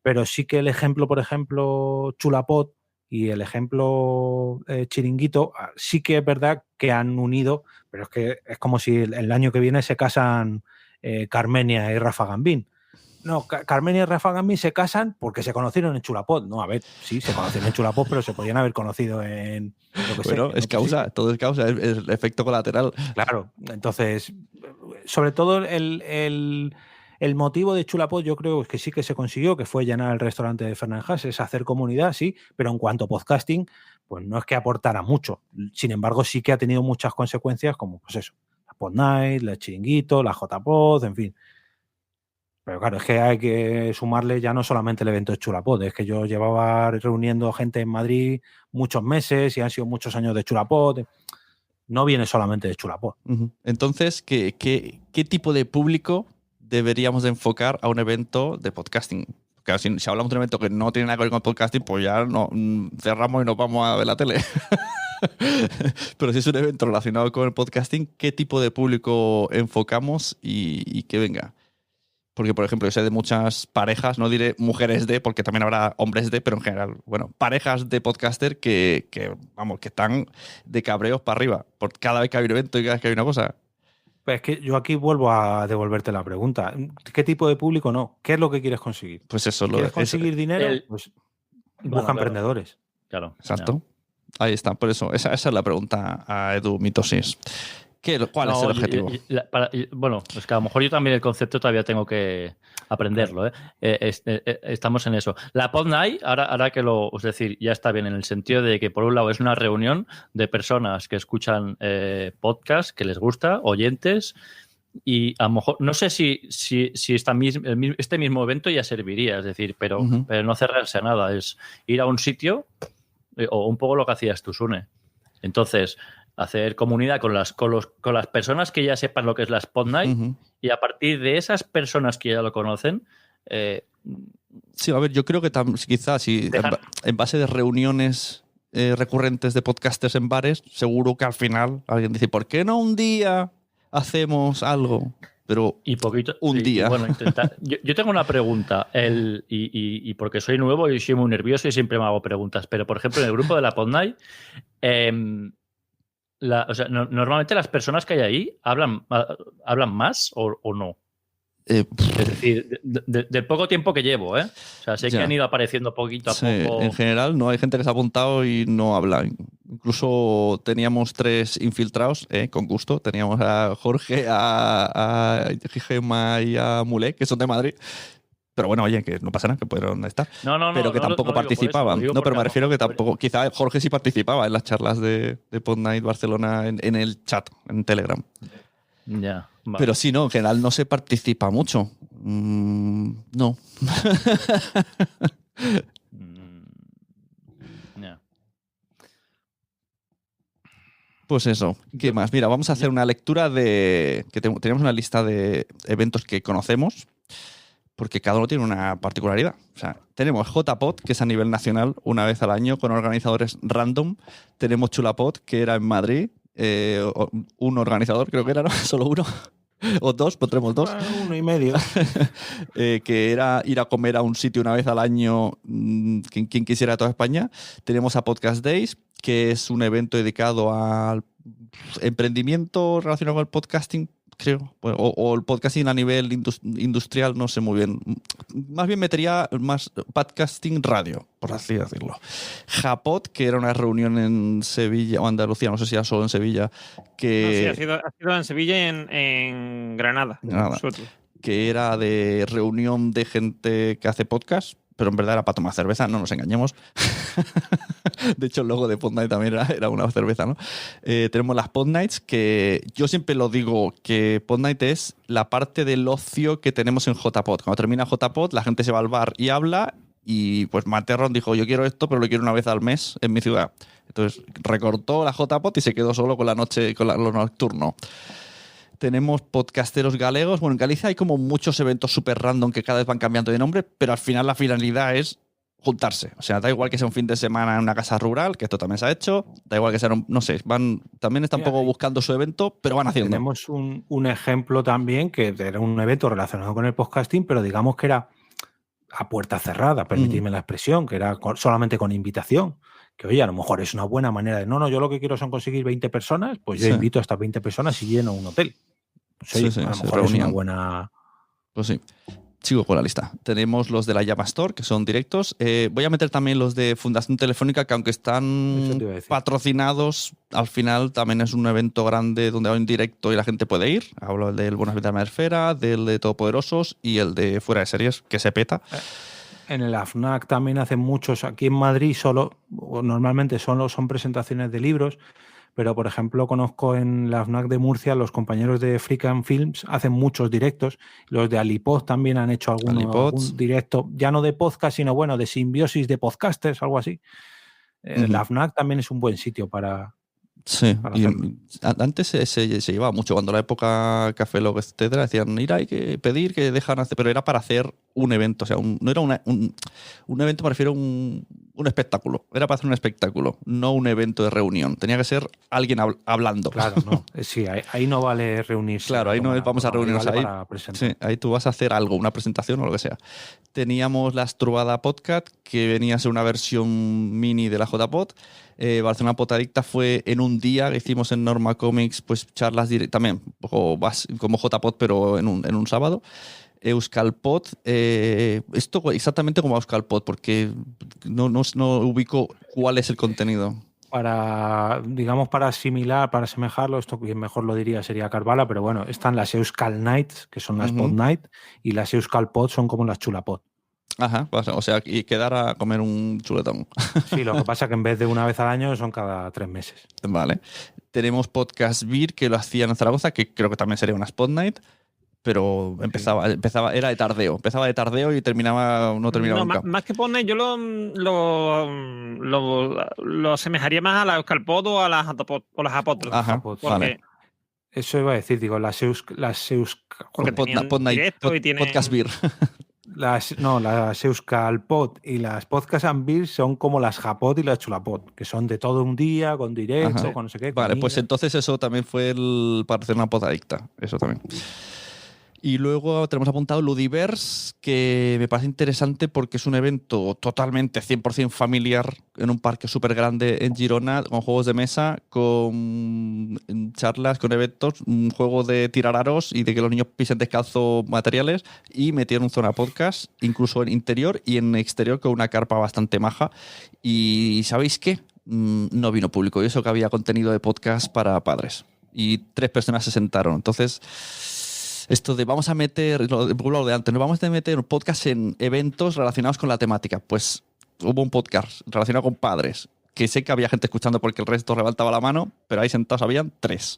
Pero sí que el ejemplo, por ejemplo, Chulapod y el ejemplo Chiringuito, sí que es verdad que han unido, pero es que es como si el año que viene se casan Carmenia y Rafa Gambín. No, Carmenia y Rafa Gambín se casan porque se conocieron en Chulapod. No, a ver, sí, se conocieron en Chulapod, pero se podían haber conocido en... Bueno, es causa, todo es causa, es el efecto colateral. Claro, entonces, sobre todo el motivo de Chulapod yo creo que sí que se consiguió, que fue llenar el restaurante de Fernández, es hacer comunidad, sí, pero en cuanto a podcasting, pues no es que aportara mucho. Sin embargo, sí que ha tenido muchas consecuencias, como pues eso, la Pod Night, la Chiringuito, la JPod, en fin. Pero claro, es que hay que sumarle ya no solamente el evento de Chulapod, es que yo llevaba reuniendo gente en Madrid muchos meses y han sido muchos años de Chulapod. No viene solamente de Chulapod. Entonces, ¿qué tipo de público deberíamos de enfocar a un evento de podcasting? Porque si hablamos de un evento que no tiene nada que ver con el podcasting, pues ya no, cerramos y nos vamos a ver la tele. Pero si es un evento relacionado con el podcasting, ¿qué tipo de público enfocamos y que venga? Porque, por ejemplo, yo sé de muchas parejas, no diré mujeres de, porque también habrá hombres de, pero en general, bueno, parejas de podcaster que están de cabreos para arriba por cada vez que hay un evento y cada vez que hay una cosa. Pues es que yo aquí vuelvo a devolverte la pregunta. ¿Qué tipo de público no? ¿Qué es lo que quieres conseguir? Pues eso. ¿Quieres conseguir dinero? Pues busca emprendedores. Claro. Exacto. Ahí está. Por eso, esa es la pregunta a Edu Mitosis. ¿Cuál es el objetivo? Bueno, es que a lo mejor yo también el concepto todavía tengo que aprenderlo. Estamos en eso. La Pod Night, ahora que es decir, ya está bien en el sentido de que por un lado es una reunión de personas que escuchan podcast, que les gusta, oyentes, Y a lo mejor, no sé si este mismo evento ya serviría, es decir, pero no cerrarse a nada, es ir a un sitio o un poco lo que hacías tú, Sune. Entonces, hacer comunidad con las personas que ya sepan lo que es la Spot Night y a partir de esas personas que ya lo conocen. Sí, a ver, yo creo que quizás en base de reuniones recurrentes de podcasters en bares, seguro que al final alguien dice, ¿por qué no un día hacemos algo? Pero un día. Bueno, intentar. Yo tengo una pregunta, y porque soy nuevo y soy muy nervioso y siempre me hago preguntas, pero por ejemplo en el grupo de la Pod Night, normalmente las personas que hay ahí hablan más o no. Es decir, del poco tiempo que llevo, ¿eh? O sea, sé que han ido apareciendo poquito a poco. En general, no hay gente que se ha apuntado y no habla. Incluso teníamos 3 infiltrados, con gusto. Teníamos a Jorge, a Gemma y a Mulek, que son de Madrid. Pero bueno, oye, que no pasa nada, que pudieron estar. Pero que tampoco participaban. No, pero me refiero que tampoco. Quizá Jorge sí participaba en las charlas de Pod Night Barcelona en el chat, en Telegram. Ya. Vale. Pero sí, no, en general no se participa mucho. No. Pues eso, ¿qué más? Mira, vamos a hacer una lectura de... que tenemos una lista de eventos que conocemos, porque cada uno tiene una particularidad. O sea, tenemos JPod, que es a nivel nacional, una vez al año, con organizadores random. Tenemos Chulapod, que era en Madrid, un organizador, creo que era, ¿no? Solo uno. O 2, pondremos 2. 1 y medio. Que era ir a comer a un sitio una vez al año, quien quisiera, de toda España. Tenemos a Podcast Days, que es un evento dedicado al emprendimiento relacionado con el podcasting, creo. O el podcasting a nivel industrial, no sé muy bien. Más bien metería más podcasting radio, por así decirlo. Japod, que era una reunión en Sevilla o Andalucía, no sé si era solo en Sevilla. Que... No, sí, ha sido en Sevilla y en Granada. Que era de reunión de gente que hace podcast, pero en verdad era para tomar cerveza, no nos engañemos. De hecho, el logo de Pod Night también era una cerveza, ¿no? Tenemos las Pod Nights, que yo siempre lo digo, que Pod Night es la parte del ocio que tenemos en JPod. Cuando termina JPod, la gente se va al bar y habla, y pues Materron dijo, yo quiero esto, pero lo quiero una vez al mes en mi ciudad. Entonces recortó la JPod y se quedó solo con la noche, con lo nocturno. Tenemos podcasteros galegos. Bueno, en Galicia hay como muchos eventos súper random que cada vez van cambiando de nombre, pero al final la finalidad es juntarse. O sea, da igual que sea un fin de semana en una casa rural, que esto también se ha hecho, da igual que sea, no sé, también están un poco buscando su evento, pero van haciendo. Tenemos un ejemplo también que era un evento relacionado con el podcasting, pero digamos que era a puerta cerrada, permitidme la expresión, que era solamente con invitación. Que oye, a lo mejor es una buena manera de, no, yo lo que quiero son conseguir 20 personas, pues yo invito a estas 20 personas y lleno un hotel. Pues, oye, a lo mejor es una buena... Pues sí. Sigo con la lista. Tenemos los de la Llama Store, que son directos. Voy a meter también los de Fundación Telefónica, que aunque están patrocinados, al final también es un evento grande donde va en directo y la gente puede ir. Hablo del Buenas Vidas de la Esfera, del de Todopoderosos y el de Fuera de Series, que se peta. En el AFNAC también hacen muchos. Aquí en Madrid normalmente son presentaciones de libros, pero por ejemplo conozco en la AFNAC de Murcia, los compañeros de Freak and Films hacen muchos directos. Los de Alipod también han hecho algún directo, ya no de podcast, sino bueno, de simbiosis de podcasters, algo así. La AFNAC también es un buen sitio para... Sí, y antes se llevaba mucho. Cuando la época Café Log, etcétera, decían, mira, hay que pedir que dejan hacer, pero era para hacer un evento, o sea, no era un evento, me refiero a un espectáculo, era para hacer un espectáculo, no un evento de reunión, tenía que ser alguien hablando. Claro, no, sí, ahí no vale reunirse. Claro, ahí no vamos a reunirnos ahí. Sí, ahí tú vas a hacer algo, una presentación o lo que sea. Teníamos la Astrubada Podcast, que venía a ser una versión mini de la JPod. Barcelona Potadicta fue en un día que hicimos en Norma Comics, pues charlas también como JPod, pero en un sábado. Euskalpod, esto exactamente como Euskalpod, porque no ubico cuál es el contenido. Para asemejarlo, esto quien mejor lo diría sería Carvala, pero bueno, están las Euskal Nights, que son las Pod Night, y las Euskalpod son como las Chulapod. Ajá, o sea, y quedar a comer un chuletón. Sí, lo que pasa es que en vez de una vez al año son cada 3 meses. Vale. Tenemos Podcast Beer, que lo hacían en Zaragoza, que creo que también sería una Spot Night, pero era de tardeo. Empezaba de tardeo y no terminaba nunca. Más que Podnight, yo lo asemejaría más a la Euskalpod o a las Apotros. Ajá, vale. Eso iba a decir, digo, las Podcast Beer. Las Euskalpod y las Podcast and Beer son como las Japod y las Chulapod, que son de todo un día, con directo, con no sé qué. Vale, pues entonces eso también fue para hacer una podadicta. Eso también. Y luego tenemos apuntado Ludiverse, que me parece interesante porque es un evento totalmente 100% familiar en un parque súper grande en Girona, con juegos de mesa, con charlas, con eventos, un juego de tirar aros y de que los niños pisen descalzo materiales, y metieron zona podcast, incluso en interior y en exterior, con una carpa bastante maja. Y ¿sabéis qué? No vino público, y eso que había contenido de podcast para padres. Y 3 personas se sentaron. Entonces, esto de vamos a meter, lo de antes, ¿no? Vamos a meter podcast en eventos relacionados con la temática. Pues hubo un podcast relacionado con padres, que sé que había gente escuchando porque el resto levantaba la mano, pero ahí sentados habían 3.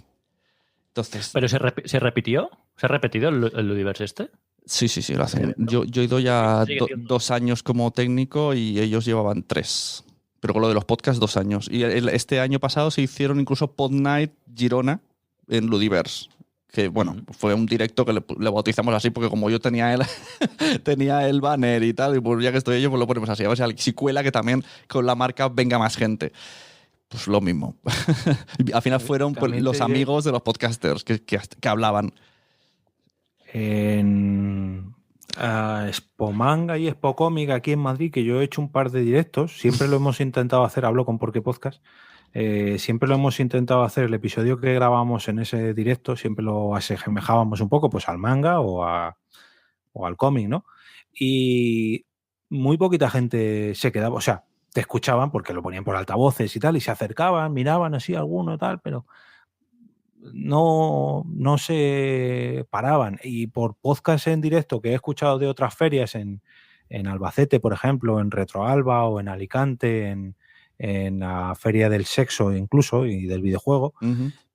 Entonces, ¿pero se repitió? ¿Se ha repetido el Ludiverse este? Sí, lo hacen. Yo he ido ya 2 años como técnico y ellos llevaban 3. Pero con lo de los podcasts, 2 años. Y este año pasado se hicieron incluso Pod Night Girona en Ludiverse. Que bueno, fue un directo que le bautizamos así, porque como yo tenía el banner y tal, y pues ya que estoy yo, pues lo ponemos así. A ver si cuela, que también con la marca venga más gente. Pues lo mismo. Al final fueron los amigos de los podcasters que hablaban. En Spomanga y Spocomic aquí en Madrid, que yo he hecho un par de directos, siempre lo hemos intentado hacer, hablo con Porque Podcast. Siempre lo hemos intentado hacer. El episodio que grabamos en ese directo siempre lo asemejábamos un poco pues al manga o al cómic, ¿no? Y muy poquita gente se quedaba, o sea, te escuchaban porque lo ponían por altavoces y tal, y se acercaban, miraban así alguno y tal, pero no se paraban. Y por podcast en directo que he escuchado de otras ferias en Albacete, por ejemplo, en Retroalba o en Alicante, en la Feria del Sexo incluso y del videojuego,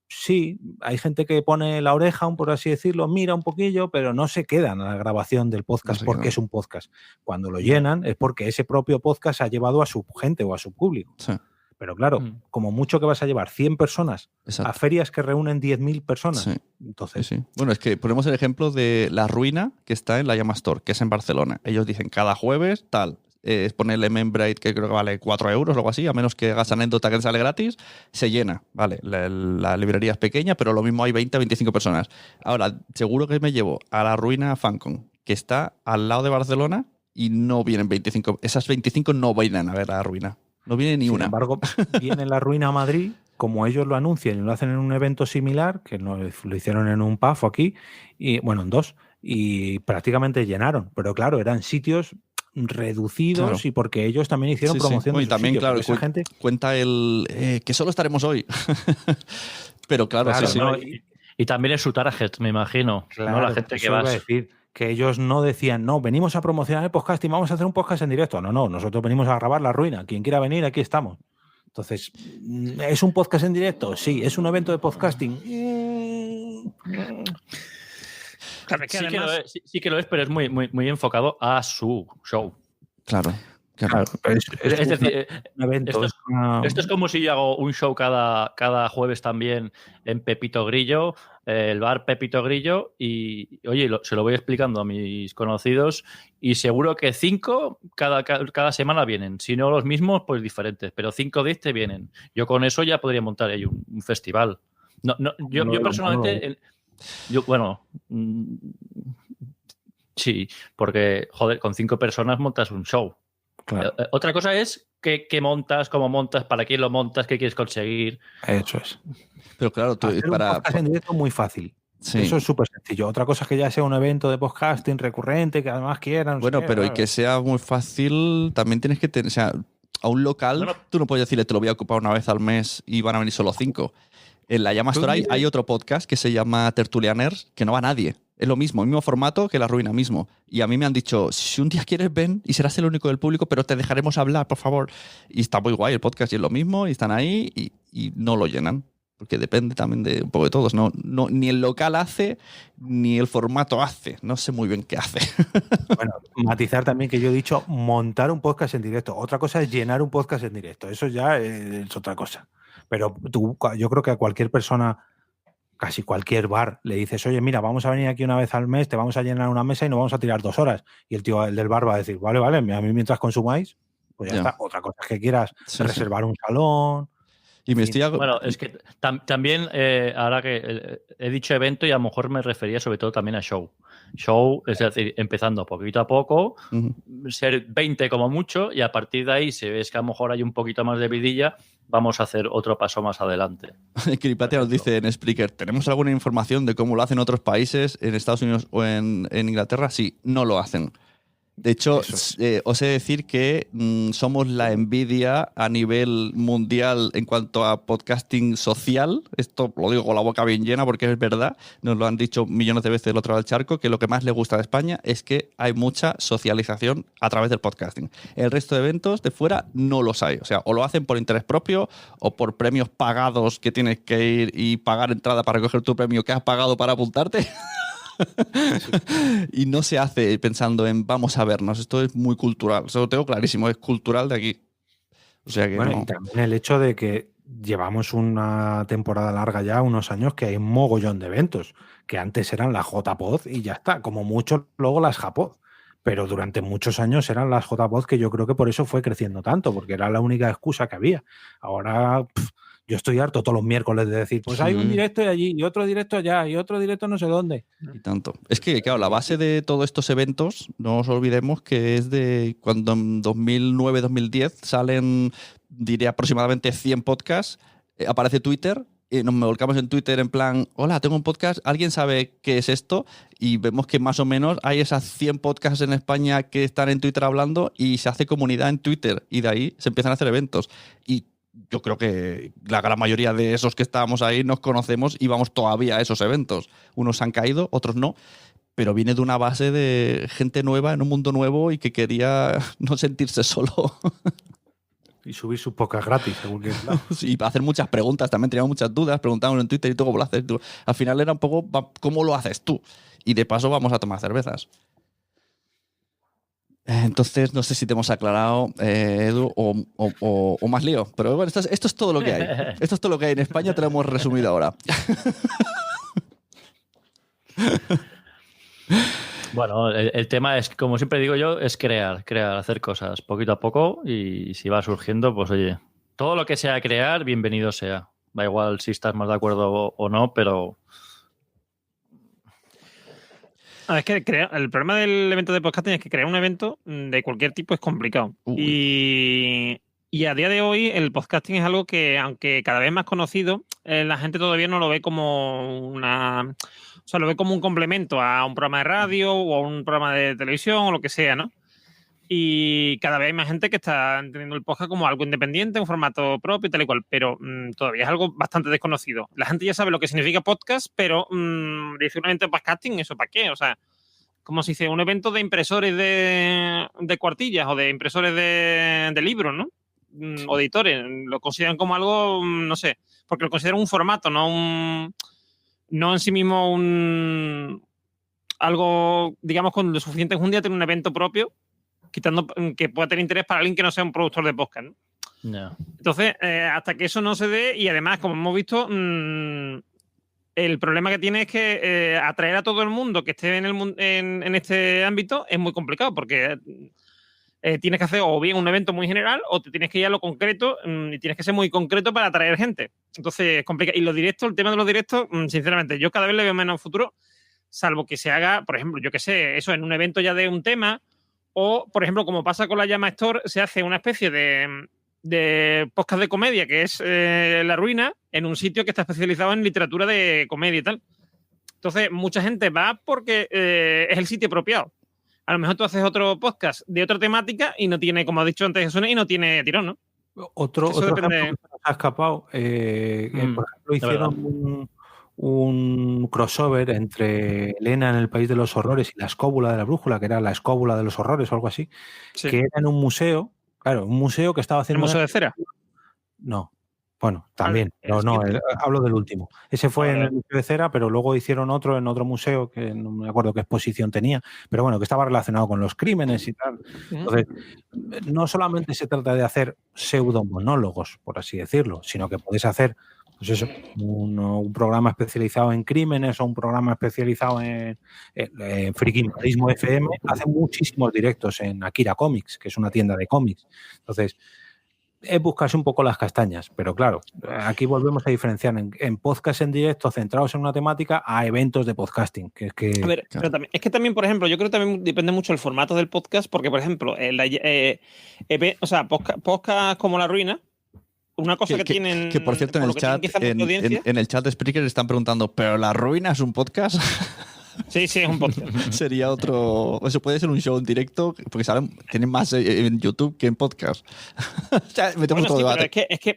sí, hay gente que pone la oreja, por así decirlo, mira un poquillo, pero no se quedan a la grabación del podcast porque es un podcast. Cuando lo llenan es porque ese propio podcast ha llevado a su gente o a su público. Sí. Pero claro, como mucho que vas a llevar 100 personas a ferias que reúnen 10.000 personas. Sí. Entonces, sí. Bueno, es que ponemos el ejemplo de La Ruina, que está en la Llama Store, que es en Barcelona. Ellos dicen cada jueves tal. Es ponerle Membrane, que creo que vale 4 euros o algo así, a menos que hagas anécdota que sale gratis, se llena. Vale, la librería es pequeña, pero lo mismo hay 20 a 25 personas. Ahora, seguro que me llevo a La Ruina FanCon, que está al lado de Barcelona, y no vienen 25. Esas 25 no vienen a ver La Ruina. No viene ni una. Sin embargo, viene La Ruina a Madrid, como ellos lo anuncian y lo hacen en un evento similar, que lo hicieron en un PAF aquí, y bueno, en 2, y prácticamente llenaron. Pero claro, eran sitios reducidos, claro. Y porque ellos también hicieron promoción de y también, sitio, claro, gente... cuenta que solo estaremos hoy. Pero claro, sí. No, y también es su target, me imagino. Claro, ¿no? La gente que va a decir que ellos no decían, no, venimos a promocionar el podcast y vamos a hacer un podcast en directo. No, nosotros venimos a grabar La Ruina. Quien quiera venir, aquí estamos. Entonces, ¿es un podcast en directo? Sí. ¿Es un evento de podcasting? Claro, que además... sí que lo es, pero es muy, muy, muy enfocado a su show. Claro. Es decir, esto es como si yo hago un show cada jueves también en Pepito Grillo, el bar Pepito Grillo, y oye, se lo voy explicando a mis conocidos, y seguro que 5 cada semana vienen. Si no los mismos, pues diferentes, pero 5 de este vienen. Yo con eso ya podría montar ahí un festival. Yo personalmente... sí, porque, joder, con 5 personas montas un show. Claro. Otra cosa es qué montas, cómo montas, para quién lo montas, qué quieres conseguir. Eso es. Pero claro, un podcast en directo muy fácil. Sí. Eso es súper sencillo. Otra cosa es que ya sea un evento de podcasting recurrente, que además quieran. Bueno, pero y que sea muy fácil, también tienes que tener, o sea, a un local, tú no puedes decirle, te lo voy a ocupar una vez al mes y van a venir solo 5. En la Llama Store hay otro podcast que se llama Tertulianers, que no va nadie. Es lo mismo formato que La Ruina mismo. Y a mí me han dicho, si un día quieres, ven y serás el único del público, pero te dejaremos hablar, por favor. Y está muy guay el podcast y es lo mismo, y están ahí y no lo llenan. porque depende también de un poco de todos. No, ni el local hace, ni el formato hace. No sé muy bien qué hace. Bueno, matizar también que yo he dicho montar un podcast en directo. Otra cosa es llenar un podcast en directo. Eso ya es otra cosa. Pero yo creo que a cualquier persona, casi cualquier bar, le dices, oye, mira, vamos a venir aquí una vez al mes, te vamos a llenar una mesa y nos vamos a tirar 2 horas. Y el tío, el del bar, va a decir, vale, a mí mientras consumáis, pues ya está. Otra cosa es que quieras reservar un salón. Y me Bueno, es que también, ahora que he dicho evento y a lo mejor me refería sobre todo también a show. Show, es decir, empezando poquito a poco, ser 20 como mucho, y a partir de ahí, si ves que a lo mejor hay un poquito más de vidilla, vamos a hacer otro paso más adelante. Kiripatia nos dice en Spreaker, ¿tenemos alguna información de cómo lo hacen otros países, en Estados Unidos o en Inglaterra? Sí, no lo hacen. De hecho, os he de decir que somos la envidia a nivel mundial en cuanto a podcasting social. Esto lo digo con la boca bien llena porque es verdad. Nos lo han dicho millones de veces del otro lado del charco, que lo que más le gusta de España es que hay mucha socialización a través del podcasting. El resto de eventos de fuera no los hay. O sea, o lo hacen por interés propio o por premios pagados que tienes que ir y pagar entrada para coger tu premio que has pagado para apuntarte. Y no se hace pensando en vamos a vernos. Esto es muy cultural. Eso lo tengo clarísimo. Es cultural de aquí. O sea que bueno, y también el hecho de que llevamos una temporada larga ya, unos años, que hay un mogollón de eventos, que antes eran las JPod y ya está. Como mucho luego las JPod. Pero durante muchos años eran las JPod, que yo creo que por eso fue creciendo tanto, porque era la única excusa que había. Ahora... yo estoy harto todos los miércoles de decir, pues hay un directo allí, y otro directo allá, y otro directo no sé dónde. Y tanto. Es que, claro, la base de todos estos eventos, no os olvidemos que es de cuando en 2009-2010 salen, diré, aproximadamente 100 podcasts, aparece Twitter, nos volcamos en Twitter en plan, hola, tengo un podcast, ¿alguien sabe qué es esto? Y vemos que más o menos hay esas 100 podcasts en España que están en Twitter hablando y se hace comunidad en Twitter y de ahí se empiezan a hacer eventos. Y yo creo que la gran mayoría de esos que estábamos ahí nos conocemos y vamos todavía a esos eventos. Unos han caído, otros no, pero viene de una base de gente nueva en un mundo nuevo y que quería no sentirse solo. Y subir sus podcasts gratis, según que y hacer muchas preguntas, también teníamos muchas dudas, preguntábamos en Twitter y tú cómo lo haces tú. Al final era un poco cómo lo haces tú. Y de paso vamos a tomar cervezas. Entonces, no sé si te hemos aclarado, Edu, o más lío. Pero bueno, esto es todo lo que hay. Esto es todo lo que hay en España, te lo hemos resumido ahora. Bueno, el tema es, como siempre digo yo, es crear, hacer cosas poquito a poco, y si va surgiendo, pues oye, todo lo que sea crear, bienvenido sea. Da igual si estás más de acuerdo o no, pero... Es que el problema del evento de podcasting es que crear un evento de cualquier tipo es complicado. Y a día de hoy el podcasting es algo que, aunque cada vez más conocido, la gente todavía no lo ve como o sea, lo ve como un complemento a un programa de radio o a un programa de televisión o lo que sea, ¿no? Y cada vez hay más gente que está entendiendo el podcast como algo independiente, un formato propio y tal y cual, pero todavía es algo bastante desconocido. La gente ya sabe lo que significa podcast, pero dice un evento de podcasting, ¿eso para qué? O sea, como se dice, un evento de impresores de cuartillas o de impresores de libros, ¿no? O editores. Lo consideran como algo, no sé, porque lo consideran un formato, no en sí mismo algo, digamos, con lo suficiente enjundia tener un evento propio, quitando que pueda tener interés para alguien que no sea un productor de podcast, ¿no? No. Entonces, hasta que eso no se dé, y además, como hemos visto, el problema que tiene es que atraer a todo el mundo que esté en este ámbito es muy complicado, porque tienes que hacer o bien un evento muy general o te tienes que ir a lo concreto y tienes que ser muy concreto para atraer gente. Entonces, es complicado. Y los directos, el tema de los directos, sinceramente, yo cada vez le veo menos futuro, salvo que se haga, por ejemplo, yo qué sé, eso en un evento ya de un tema. O, por ejemplo, como pasa con la Llama Store, se hace una especie de podcast de comedia, que es La Ruina, en un sitio que está especializado en literatura de comedia y tal. Entonces, mucha gente va porque es el sitio apropiado. A lo mejor tú haces otro podcast de otra temática y no tiene, como ha dicho antes Jesús, y no tiene tirón, ¿no? Otro ejemplo que se nos ha escapado, por ejemplo, hicieron un crossover entre Elena en el País de los Horrores y la Escóbula de la Brújula, que era la Escóbula de los Horrores o algo así, que era en un museo, claro, un museo que estaba haciendo... ¿El Museo de Cera? No, Bueno, también, pero no, hablo del último. Ese fue en el Museo de Cera, pero luego hicieron otro en otro museo, que no me acuerdo qué exposición tenía, pero bueno, que estaba relacionado con los crímenes y tal. Entonces, no solamente se trata de hacer pseudomonólogos, por así decirlo, sino que podéis hacer, pues eso, un programa especializado en crímenes o un programa especializado en Frikimadismo FM. Hacen muchísimos directos en Akira Comics, que es una tienda de cómics. Entonces, es buscarse un poco las castañas, pero claro, aquí volvemos a diferenciar en podcast en directo centrados en una temática a eventos de podcasting. Que es que, a ver, claro. pero también, es que también, por ejemplo, yo creo que también depende mucho del formato del podcast, porque, por ejemplo, podcast como La Ruina, una cosa que tienen... Que por cierto, en el chat de Spreaker están preguntando, ¿pero La Ruina es un podcast? Sí, es un podcast. Sería otro... Eso puede ser un show en directo, porque tienen más en YouTube que en podcast. O sea, metemos otro debate.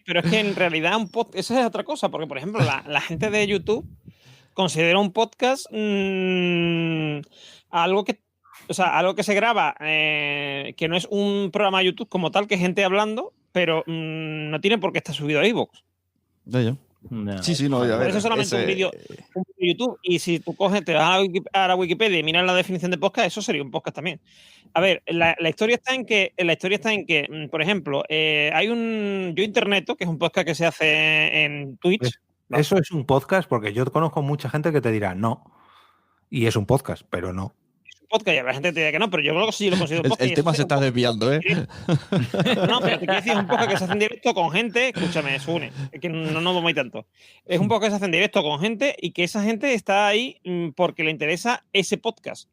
Pero es que en realidad un podcast... Esa es otra cosa, porque, por ejemplo, la gente de YouTube considera un podcast algo que se graba, que no es un programa de YouTube como tal, que es gente hablando, pero no tiene por qué estar subido a iVoox. Ya. No. Sí, no, ya por eso solamente un vídeo de YouTube. Y si tú coges, te vas a la Wikipedia y miras la definición de podcast, eso sería un podcast también. A ver, la historia está en que, por ejemplo, hay un Yo Interneto, que es un podcast que se hace en Twitch. Eso es un podcast, porque yo conozco mucha gente que te dirá no. Y es un podcast, pero no. Podcast y habrá gente que te diga que no, pero yo creo que sí lo considero podcast. El tema se está desviando, ¿eh? No, pero te quiero decir, es un podcast que se hace en directo con gente, escúchame, Sune, que no vamos a ir tanto. Es un podcast que se hace en directo con gente y que esa gente está ahí porque le interesa ese podcast,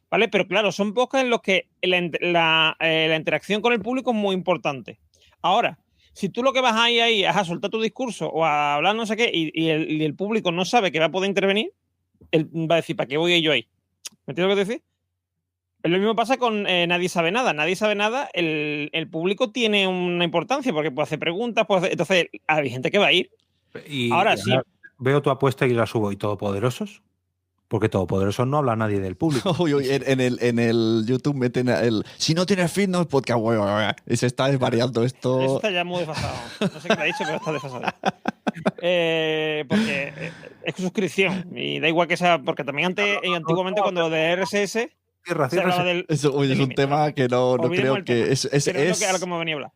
¿vale? Pero claro, son podcasts en los que la interacción con el público es muy importante. Ahora, si tú lo que vas ahí es a soltar tu discurso o a hablar no sé qué y el público no sabe que va a poder intervenir, él va a decir, ¿para qué voy yo ahí? ¿Me entiendes lo que te decir? Lo mismo pasa con Nadie Sabe Nada. Nadie Sabe Nada, el público tiene una importancia porque puede hacer preguntas, entonces hay gente que va a ir. Ahora sí. Veo tu apuesta y la subo. ¿Y Todopoderosos? Porque Todopoderosos no habla nadie del público. En el YouTube meten si no tienes feed, no es podcast. Y se está desvariando esto. Eso está ya muy desfasado. No sé qué te ha dicho, pero está desfasado. Porque es suscripción. Y da igual que sea, porque también antiguamente cuando lo de RSS... Eso es un tema que no creo que es a lo que me venía a hablar.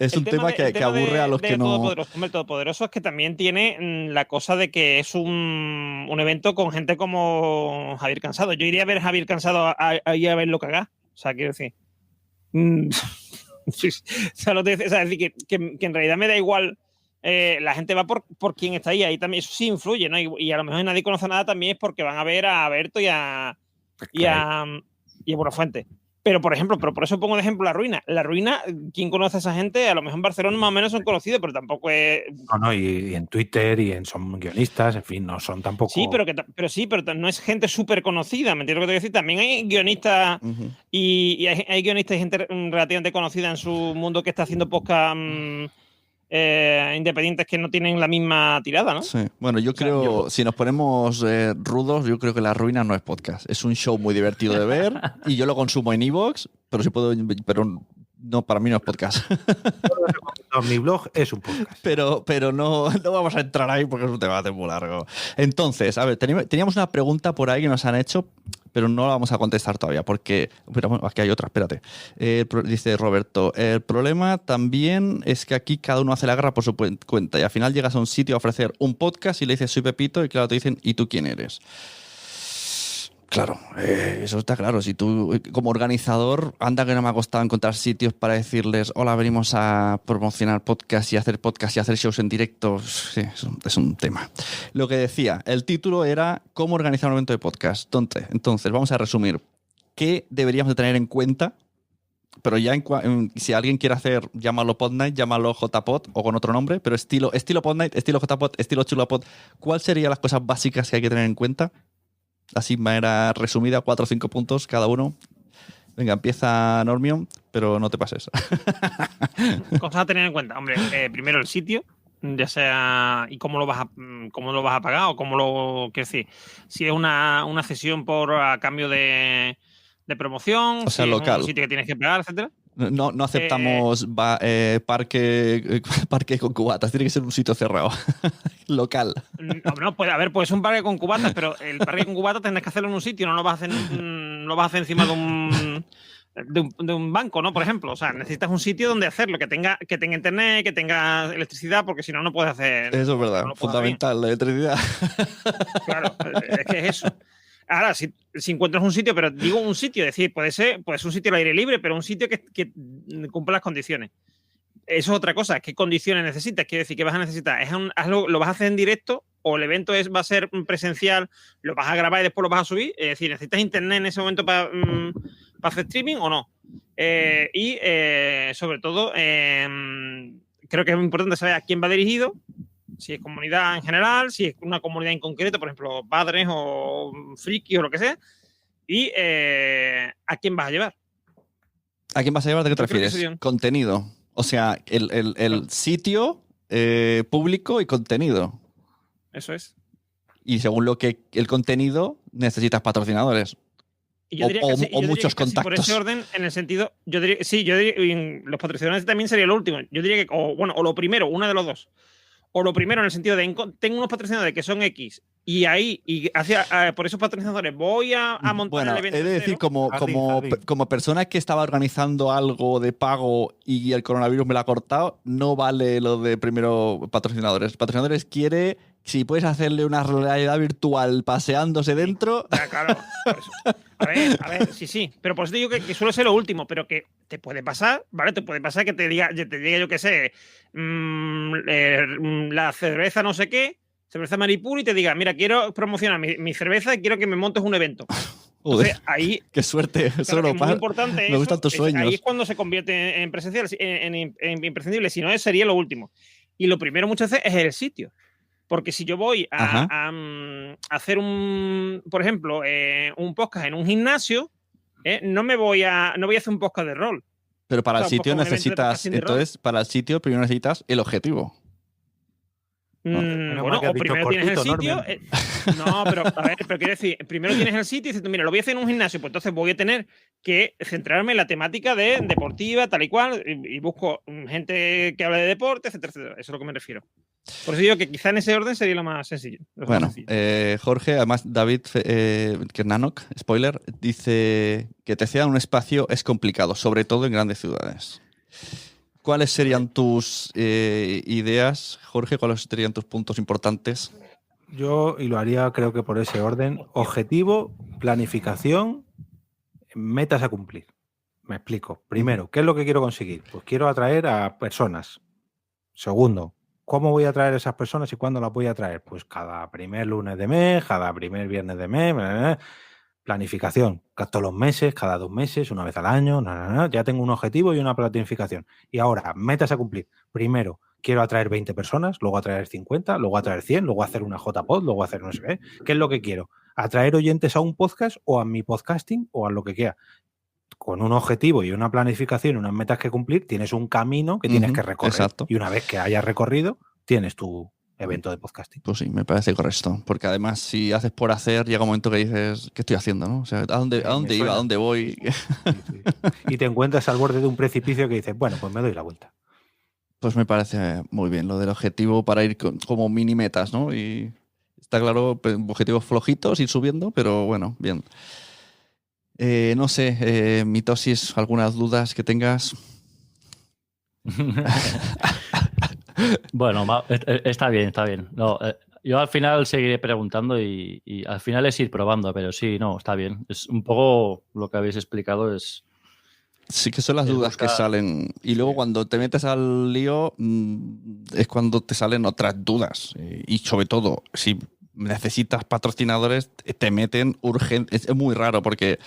Es un tema que aburre a los que no... El Todopoderoso es que también tiene la cosa de que es un evento con gente como Javier Cansado. Yo iría a ver a Javier Cansado a ver lo que haga. O sea, quiero decir... es decir, que en realidad me da igual... la gente va por quien está ahí. Ahí también eso sí influye, ¿no? Y a lo mejor nadie conoce nada también es porque van a ver a Berto y a Buenafuente. Pero, por ejemplo, por eso pongo de ejemplo La Ruina. La Ruina, ¿quién conoce a esa gente? A lo mejor en Barcelona más o menos son conocidos, pero tampoco es... No, y en Twitter son guionistas, en fin, no son tampoco... Sí, pero no es gente súper conocida, ¿me entiendes lo que te voy a decir? También hay guionistas y hay guionistas y gente relativamente conocida en su mundo que está haciendo podcast... independientes que no tienen la misma tirada, ¿no? Sí. Bueno, yo creo, si nos ponemos rudos, yo creo que La Ruina no es podcast. Es un show muy divertido de ver y yo lo consumo en iVoox, pero no, para mí no es podcast. Mi blog es un podcast. Pero no vamos a entrar ahí porque es un debate muy largo. Entonces, a ver, teníamos una pregunta por ahí que nos han hecho, pero no la vamos a contestar todavía porque... Pero bueno, aquí hay otra, espérate. Dice Roberto, el problema también es que aquí cada uno hace la guerra por su cuenta y al final llegas a un sitio a ofrecer un podcast y le dices soy Pepito y claro, te dicen ¿y tú quién eres? Claro, eso está claro. Si tú, como organizador, anda que no me ha costado encontrar sitios para decirles hola, venimos a promocionar podcast y hacer shows en directo. Sí, es un tema. Lo que decía, el título era ¿cómo organizar un evento de podcast? Entonces, vamos a resumir. ¿Qué deberíamos de tener en cuenta? Pero ya si alguien quiere hacer, llámalo Podnight, llámalo JPod o con otro nombre, pero estilo Podnight, estilo JPod, estilo Chulapod. ¿Cuáles serían las cosas básicas que hay que tener en cuenta? Así de manera resumida, 4 o 5 puntos cada uno. Venga, empieza Normion, pero no te pases. Cosas a tener en cuenta. Hombre, primero el sitio, ya sea y cómo lo vas a pagar o cómo lo... Quiero decir, si es una cesión a cambio de promoción, o sea, si local. Es un sitio que tienes que pagar, etcétera. No aceptamos parque con cubatas, tiene que ser un sitio cerrado, local. No, puede haber pues un parque con cubatas, pero el parque con cubatas tendrás que hacerlo en un sitio, no lo vas a hacer encima de un banco, ¿no? Por ejemplo, o sea, necesitas un sitio donde hacerlo, que tenga internet, que tenga electricidad, porque si no, no puedes hacer. Eso es verdad, fundamental, la electricidad. Claro, es que es eso. Ahora, si encuentras un sitio, pero digo un sitio, es decir, puede ser un sitio al aire libre, pero un sitio que cumpla las condiciones. Eso es otra cosa. ¿Qué condiciones necesitas? Quiero decir, ¿qué vas a necesitar? ¿Lo vas a hacer en directo o el evento va a ser presencial? ¿Lo vas a grabar y después lo vas a subir? Es decir, ¿necesitas internet en ese momento para hacer streaming o no? Y sobre todo, creo que es muy importante saber a quién va dirigido. Si es comunidad en general, si es una comunidad en concreto, por ejemplo, padres o friki o lo que sea, y a quién vas a llevar. ¿A quién vas a llevar? ¿De qué te refieres? Contenido. O sea, el sitio público y contenido. Eso es. Y según lo que el contenido, necesitas patrocinadores. O muchos contactos. Por ese orden, en el sentido, yo diría, los patrocinadores también sería lo último. Yo diría que, o lo primero, uno de los dos. O lo primero en el sentido de tengo unos patrocinadores que son X y por esos patrocinadores voy a montar el evento. Es decir, como persona que estaba organizando algo de pago y el coronavirus me lo ha cortado, no vale lo de primero patrocinadores. Patrocinadores quiere, si puedes hacerle una realidad virtual paseándose dentro. Ya, claro. A ver, sí. Pero por eso te digo que suele ser lo último, pero que te puede pasar, ¿vale? Te puede pasar que te diga yo qué sé, la cerveza no sé qué, cerveza Maripur, y te diga, mira, quiero promocionar mi cerveza y quiero que me montes un evento. Entonces, ahí, qué suerte. Claro, es muy importante. Me gustan tus sueños. Ahí es cuando se convierte en presencial, en imprescindible. Si no, sería lo último. Y lo primero muchas veces es el sitio. Porque si yo voy a hacer por ejemplo, un podcast en un gimnasio, no voy a hacer un podcast de rol. Pero para el sitio necesitas, entonces, para el sitio primero necesitas el objetivo. O primero tienes el sitio. No, pero a ver, pero quiero decir, primero tienes el sitio y dices, mira, lo voy a hacer en un gimnasio, pues entonces voy a tener que centrarme en la temática de deportiva, tal y cual, y busco gente que hable de deporte, etcétera, etcétera. Eso es a lo que me refiero. Por eso digo que quizá en ese orden sería lo más sencillo. Jorge, además David Kernanok, spoiler, dice que te cedan un espacio es complicado, sobre todo en grandes ciudades. ¿Cuáles serían tus ideas, Jorge? ¿Cuáles serían tus puntos importantes? Yo, y lo haría creo que por ese orden, objetivo, planificación, metas a cumplir. Me explico. Primero, ¿qué es lo que quiero conseguir? Pues quiero atraer a personas. Segundo, ¿cómo voy a atraer a esas personas y cuándo las voy a atraer? Pues cada primer lunes de mes, cada primer viernes de mes. Planificación, todos los meses, cada 2 meses, una vez al año. Ya tengo un objetivo y una planificación. Y ahora, metas a cumplir. Primero, quiero atraer 20 personas, luego atraer 50, luego atraer 100, luego hacer una JPod, luego hacer no sé qué. ¿Qué es lo que quiero? ¿Atraer oyentes a un podcast o a mi podcasting o a lo que quiera? Con un objetivo y una planificación, unas metas que cumplir, tienes un camino que tienes que recorrer. Exacto. Y una vez que hayas recorrido, tienes tu evento de podcasting. Pues sí, me parece correcto. Porque además, si haces por hacer, llega un momento que dices, ¿qué estoy haciendo? ¿No? O sea, ¿a dónde iba? ¿A dónde voy? Sí. Y te encuentras al borde de un precipicio que dices, bueno, pues me doy la vuelta. Pues me parece muy bien lo del objetivo para ir como mini metas, ¿no? Y está claro, objetivos flojitos, ir subiendo, pero bueno, bien. No sé, Mitosis, ¿algunas dudas que tengas? Bueno, está bien, está bien. No, yo al final seguiré preguntando y al final es ir probando, pero sí, no, está bien. Es un poco lo que habéis explicado. Sí que son las dudas que salen. Y luego cuando te metes al lío es cuando te salen otras dudas. Y sobre todo, si necesitas patrocinadores, te meten urgente. Es muy raro porque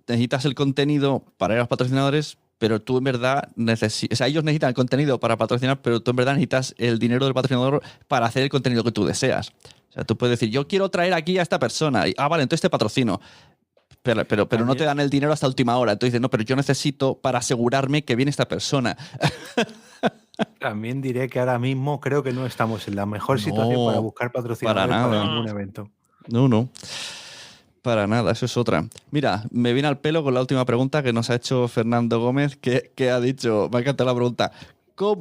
necesitas el contenido para ir a los patrocinadores, pero tú en verdad necesitas... O sea, ellos necesitan el contenido para patrocinar, pero tú en verdad necesitas el dinero del patrocinador para hacer el contenido que tú deseas. O sea, tú puedes decir, yo quiero traer aquí a esta persona. Y, vale, entonces te patrocino. Pero no te dan el dinero hasta última hora. Entonces dices, no, pero yo necesito para asegurarme que viene esta persona. También diré que ahora mismo creo que no estamos en la mejor situación para buscar patrocinadores para ningún evento. No. Para nada, eso es otra. Mira, me viene al pelo con la última pregunta que nos ha hecho Fernando Gómez, que ha dicho, me ha encantado la pregunta,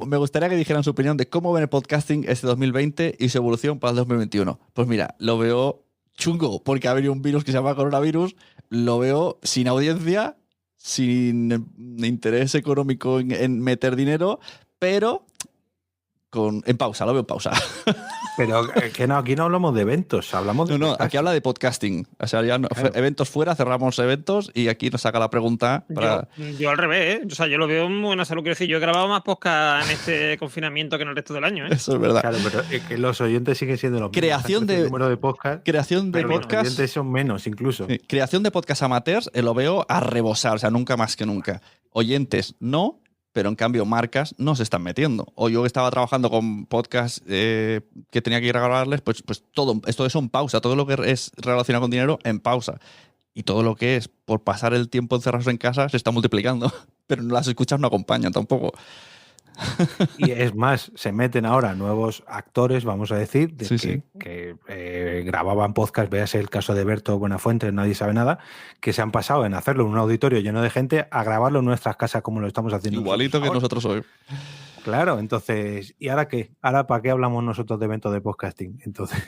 me gustaría que dijeran su opinión de cómo ven el podcasting este 2020 y su evolución para el 2021. Pues mira, lo veo chungo, porque ha venido un virus que se llama coronavirus, lo veo sin audiencia, sin interés económico en meter dinero, pero en pausa, lo veo en pausa. Pero que no, aquí no hablamos de eventos, hablamos de No, aquí habla de podcasting. O sea, ya claro. Eventos fuera, cerramos eventos y aquí nos saca la pregunta. Yo al revés, ¿eh? O sea, yo lo veo en buena salud. Quiero decir, yo he grabado más podcast en este confinamiento que en el resto del año, ¿eh? Eso es verdad. Claro, pero es que los oyentes siguen siendo los mismos. El número de podcast. Creación de pero podcast. Los oyentes son menos, incluso. Creación de podcast amateurs lo veo a rebosar, o sea, nunca más que nunca. Oyentes, no. Pero en cambio marcas no se están metiendo. O yo que estaba trabajando con podcasts que tenía que ir a grabarles, pues todo eso en pausa. Todo lo que es relacionado con dinero en pausa. Y todo lo que es por pasar el tiempo encerrados en casa se está multiplicando. Pero las escuchas no acompañan tampoco. Y es más, se meten ahora nuevos actores, vamos a decir, que grababan podcast, véase el caso de Berto Buenafuente, Nadie Sabe Nada, que se han pasado en hacerlo en un auditorio lleno de gente a grabarlo en nuestras casas como lo estamos haciendo. Igualito que nosotros hoy. Claro, entonces, ¿y ahora qué? ¿Ahora para qué hablamos nosotros de eventos de podcasting? Entonces,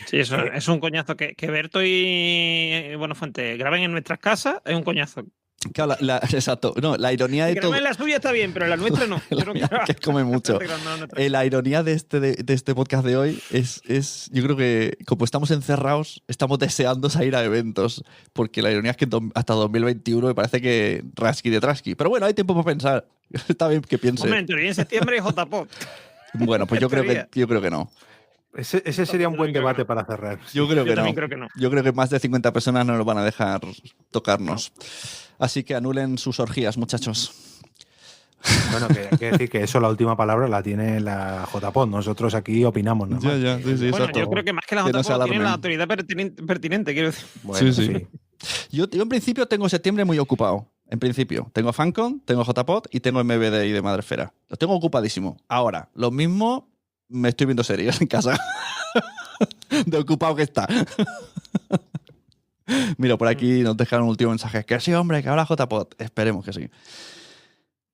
sí, eso es un coñazo. Que Berto y Buenafuente graben en nuestras casas es un coñazo. Claro, exacto. No, la ironía de todo. En la suya está bien, pero en la nuestra no. Que come mucho. La ironía de este podcast de hoy es, yo creo que como estamos encerrados, estamos deseando salir a eventos. Porque la ironía es que hasta 2021 me parece que rasqui de trasqui. Pero bueno, hay tiempo para pensar. Está bien que piense. Hombre, en teoría en septiembre es JPod. Bueno, pues yo creo que no. Ese sería un buen debate para cerrar. Yo creo que no. Yo creo que más de 50 personas no nos van a dejar tocarnos. Así que anulen sus orgías, muchachos. Bueno, hay que decir que eso, la última palabra la tiene la JPod. Nosotros aquí opinamos, ¿no? Sí, bueno, exacto. yo creo que más que la JPod tiene la autoridad pertinente, quiero decir. Bueno, sí. Yo en principio tengo septiembre muy ocupado. En principio. Tengo FanCon, tengo JPod y tengo MBDI de Madrefera. Lo tengo ocupadísimo. Ahora, lo mismo me estoy viendo series en casa. De ocupado que está. Mira, por aquí nos dejaron un último mensaje. Que sí, hombre, que habla JPod. Esperemos que sí.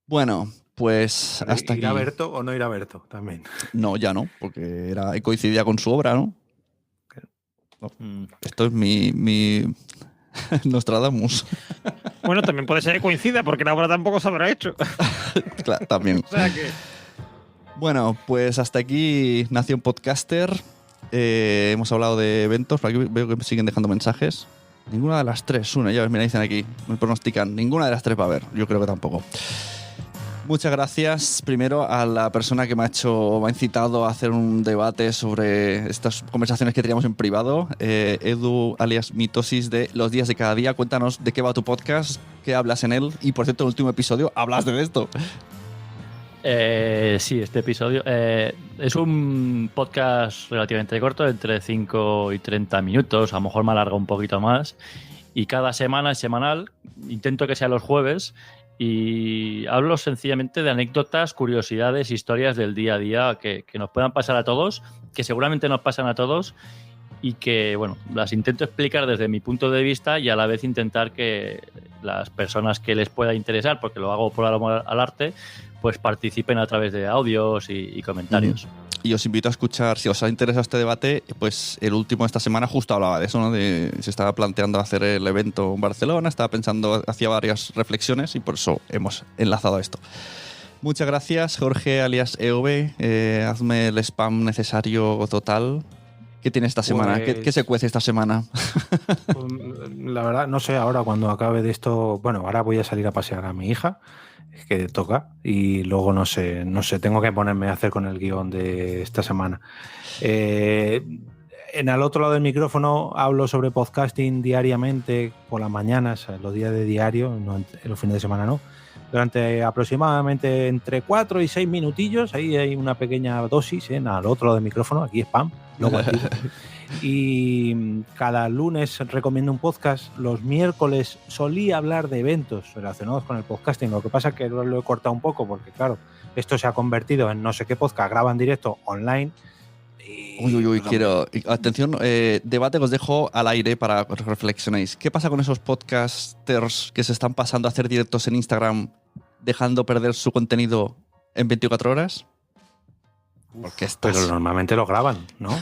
Bueno, pues hasta aquí. ¿Ir a Berto o no ir a Berto también? No, ya no, porque coincidía con su obra, ¿no? Esto es mi Nostradamus. Bueno, también puede ser que coincida, porque la obra tampoco se habrá hecho. Claro, también. O sea que... Bueno, pues hasta aquí Nación Podcaster. Hemos hablado de eventos. Por aquí veo que me siguen dejando mensajes. Ninguna de las tres. Una, ya ves, mira, dicen aquí. Me pronostican. Ninguna de las tres va a haber. Yo creo que tampoco. Muchas gracias primero a la persona que me ha incitado a hacer un debate sobre estas conversaciones que teníamos en privado. Edu, alias Mitosis, de Los Días de Cada Día. Cuéntanos de qué va tu podcast, qué hablas en él. Y por cierto, en el último episodio hablas de esto. Sí, este episodio es un podcast relativamente corto, entre 5 y 30 minutos, a lo mejor me alarga un poquito más, y cada semana es semanal, intento que sea los jueves, y hablo sencillamente de anécdotas, curiosidades, historias del día a día que nos puedan pasar a todos, que seguramente nos pasan a todos, y que, bueno, las intento explicar desde mi punto de vista y a la vez intentar que las personas que les pueda interesar, porque lo hago por amor al arte, pues participen a través de audios y comentarios. Y os invito a escuchar, si os ha interesado este debate, pues el último de esta semana justo hablaba de eso, ¿no? Se estaba planteando hacer el evento en Barcelona, estaba pensando, hacía varias reflexiones y por eso hemos enlazado a esto. Muchas gracias, Jorge, alias EOB. Hazme el spam necesario total. ¿Qué tiene esta semana? ¿Qué se cuece esta semana? La verdad, no sé, ahora cuando acabe de esto... Bueno, ahora voy a salir a pasear a mi hija, que toca, y luego no sé, tengo que ponerme a hacer con el guión de esta semana. En el otro lado del micrófono hablo sobre podcasting diariamente, por las mañanas, los días de diario, no en los fines de semana no. Durante aproximadamente entre 4 y 6 minutillos, ahí hay una pequeña dosis, al otro lado del micrófono, aquí spam, luego aquí. Y cada lunes recomiendo un podcast. Los miércoles solía hablar de eventos relacionados con el podcasting, lo que pasa es que lo he cortado un poco porque, claro, esto se ha convertido en no sé qué podcast, graba en directo online Uy, quiero... Atención, debate que os dejo al aire para que reflexionéis. ¿Qué pasa con esos podcasters que se están pasando a hacer directos en Instagram dejando perder su contenido en 24 horas? Porque pero normalmente lo graban, ¿no?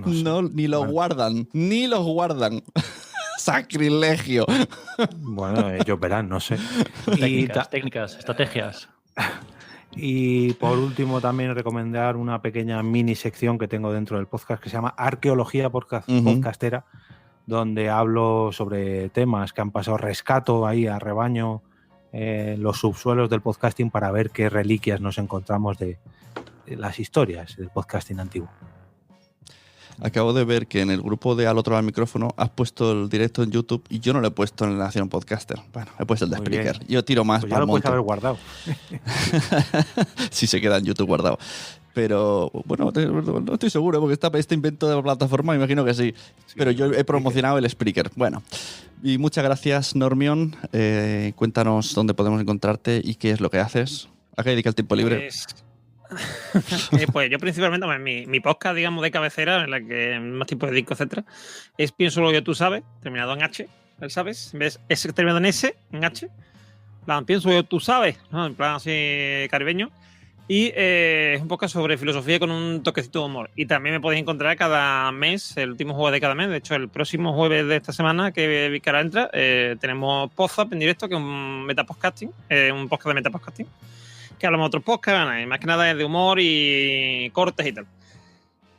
No, ni lo guardan. Sacrilegio. Bueno, ellos verán, no sé. Técnicas, estrategias. Y por último también recomendar una pequeña mini sección que tengo dentro del podcast que se llama Arqueología Podcastera, donde hablo sobre temas que han pasado, rescato ahí a rebaño los subsuelos del podcasting para ver qué reliquias nos encontramos de las historias del podcasting antiguo. Acabo de ver que en el grupo de Al Otro Lado del Micrófono has puesto el directo en YouTube y yo no lo he puesto en la Nación Podcaster. Bueno, he puesto el de Spreaker. Yo tiro más pues para el monte. Ya lo puedes haber guardado. Sí, se queda en YouTube guardado. Pero, bueno, no estoy seguro porque este invento de la plataforma imagino que sí. Pero yo he promocionado el Spreaker. Bueno, y muchas gracias, Normion. Cuéntanos dónde podemos encontrarte y qué es lo que haces. ¿A qué dedica el tiempo libre? Pues yo principalmente, mi podcast, digamos, de cabecera, en la que más tiempo dedico, etcétera, es Pienso Luego Yo Tú Sabes, terminado en H, ¿sabes? En vez de terminado en S, en H. Pienso Yo Tú Sabes, ¿no? En plan así caribeño. Y es un podcast sobre filosofía con un toquecito de humor. Y también me podéis encontrar cada mes, el último jueves de cada mes. De hecho, el próximo jueves de esta semana, que ahora entra, tenemos Podzap en directo, que es un metapodcasting, un podcast de metapodcasting, que hablamos de otros podcasts, y más que nada es de humor y cortes y tal.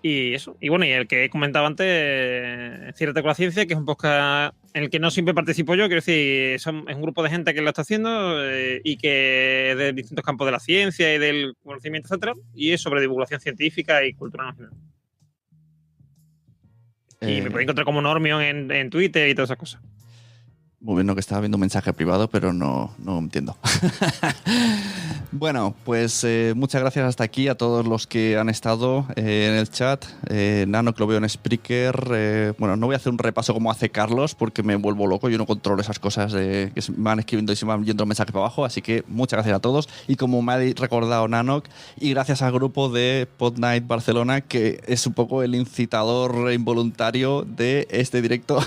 Y eso. Y bueno, y el que he comentado antes, Ciérrate con la Ciencia, que es un podcast en el que no siempre participo yo, quiero decir, es un grupo de gente que lo está haciendo y que es de distintos campos de la ciencia y del conocimiento, etcétera, y es sobre divulgación científica y cultura nacional. Y me podéis encontrar como Normion en Twitter y todas esas cosas. Muy bien, que estaba viendo un mensaje privado, pero no entiendo. Bueno, pues muchas gracias hasta aquí a todos los que han estado en el chat. Nano, que lo veo en Spreaker. Bueno, no voy a hacer un repaso como hace Carlos, porque me vuelvo loco. Yo no controlo esas cosas que se me van escribiendo y se me van yendo mensajes para abajo. Así que muchas gracias a todos. Y como me ha recordado Nano, y gracias al grupo de Pod Night Barcelona, que es un poco el incitador involuntario de este directo.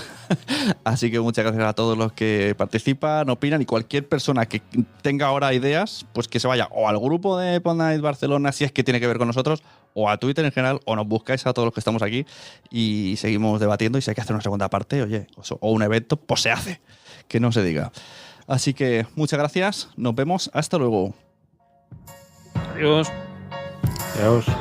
Así que muchas gracias a todos los que participan, opinan, y cualquier persona que tenga ahora ideas, pues que se vaya o al grupo de Pod Night Barcelona, si es que tiene que ver con nosotros, o a Twitter en general, o nos buscáis a todos los que estamos aquí y seguimos debatiendo. Y si hay que hacer una segunda parte, oye, o un evento, pues se hace, que no se diga. Así que muchas gracias, nos vemos, hasta luego. Adiós. Adiós. Adiós.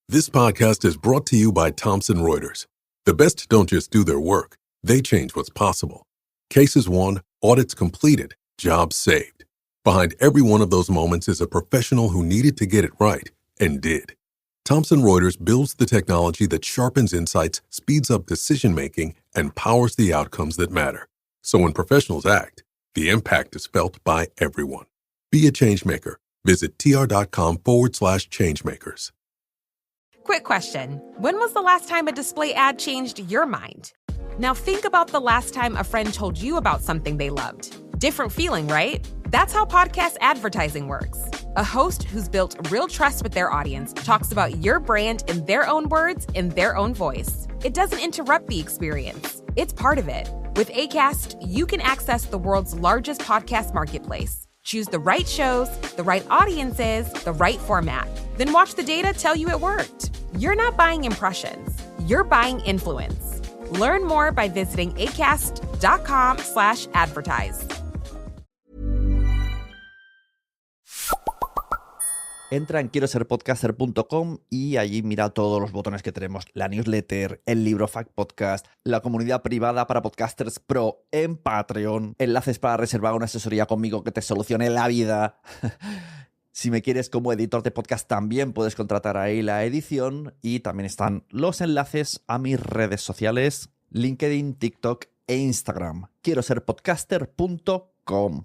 This podcast is brought to you by Thomson Reuters. The best don't just do their work, they change what's possible. Cases won, audits completed, jobs saved. Behind every one of those moments is a professional who needed to get it right and did. Thomson Reuters builds the technology that sharpens insights, speeds up decision-making, and powers the outcomes that matter. So when professionals act, the impact is felt by everyone. Be a changemaker. Visit tr.com/changemakers. Quick question. When was the last time a display ad changed your mind? Now think about the last time a friend told you about something they loved. Different feeling, right? That's how podcast advertising works. A host who's built real trust with their audience talks about your brand in their own words, in their own voice. It doesn't interrupt the experience. It's part of it. With Acast, you can access the world's largest podcast marketplace. Choose the right shows, the right audiences, the right format. Then watch the data tell you it worked. You're not buying impressions. You're buying influence. Learn more by visiting acast.com/advertise. Entra en quiero ser podcaster.com y allí mira todos los botones que tenemos. La newsletter, el libro Fact Podcast, la comunidad privada para podcasters pro en Patreon, enlaces para reservar una asesoría conmigo que te solucione la vida. Si me quieres como editor de podcast también puedes contratar ahí la edición, y también están los enlaces a mis redes sociales, LinkedIn, TikTok e Instagram. Quiero ser podcaster.com.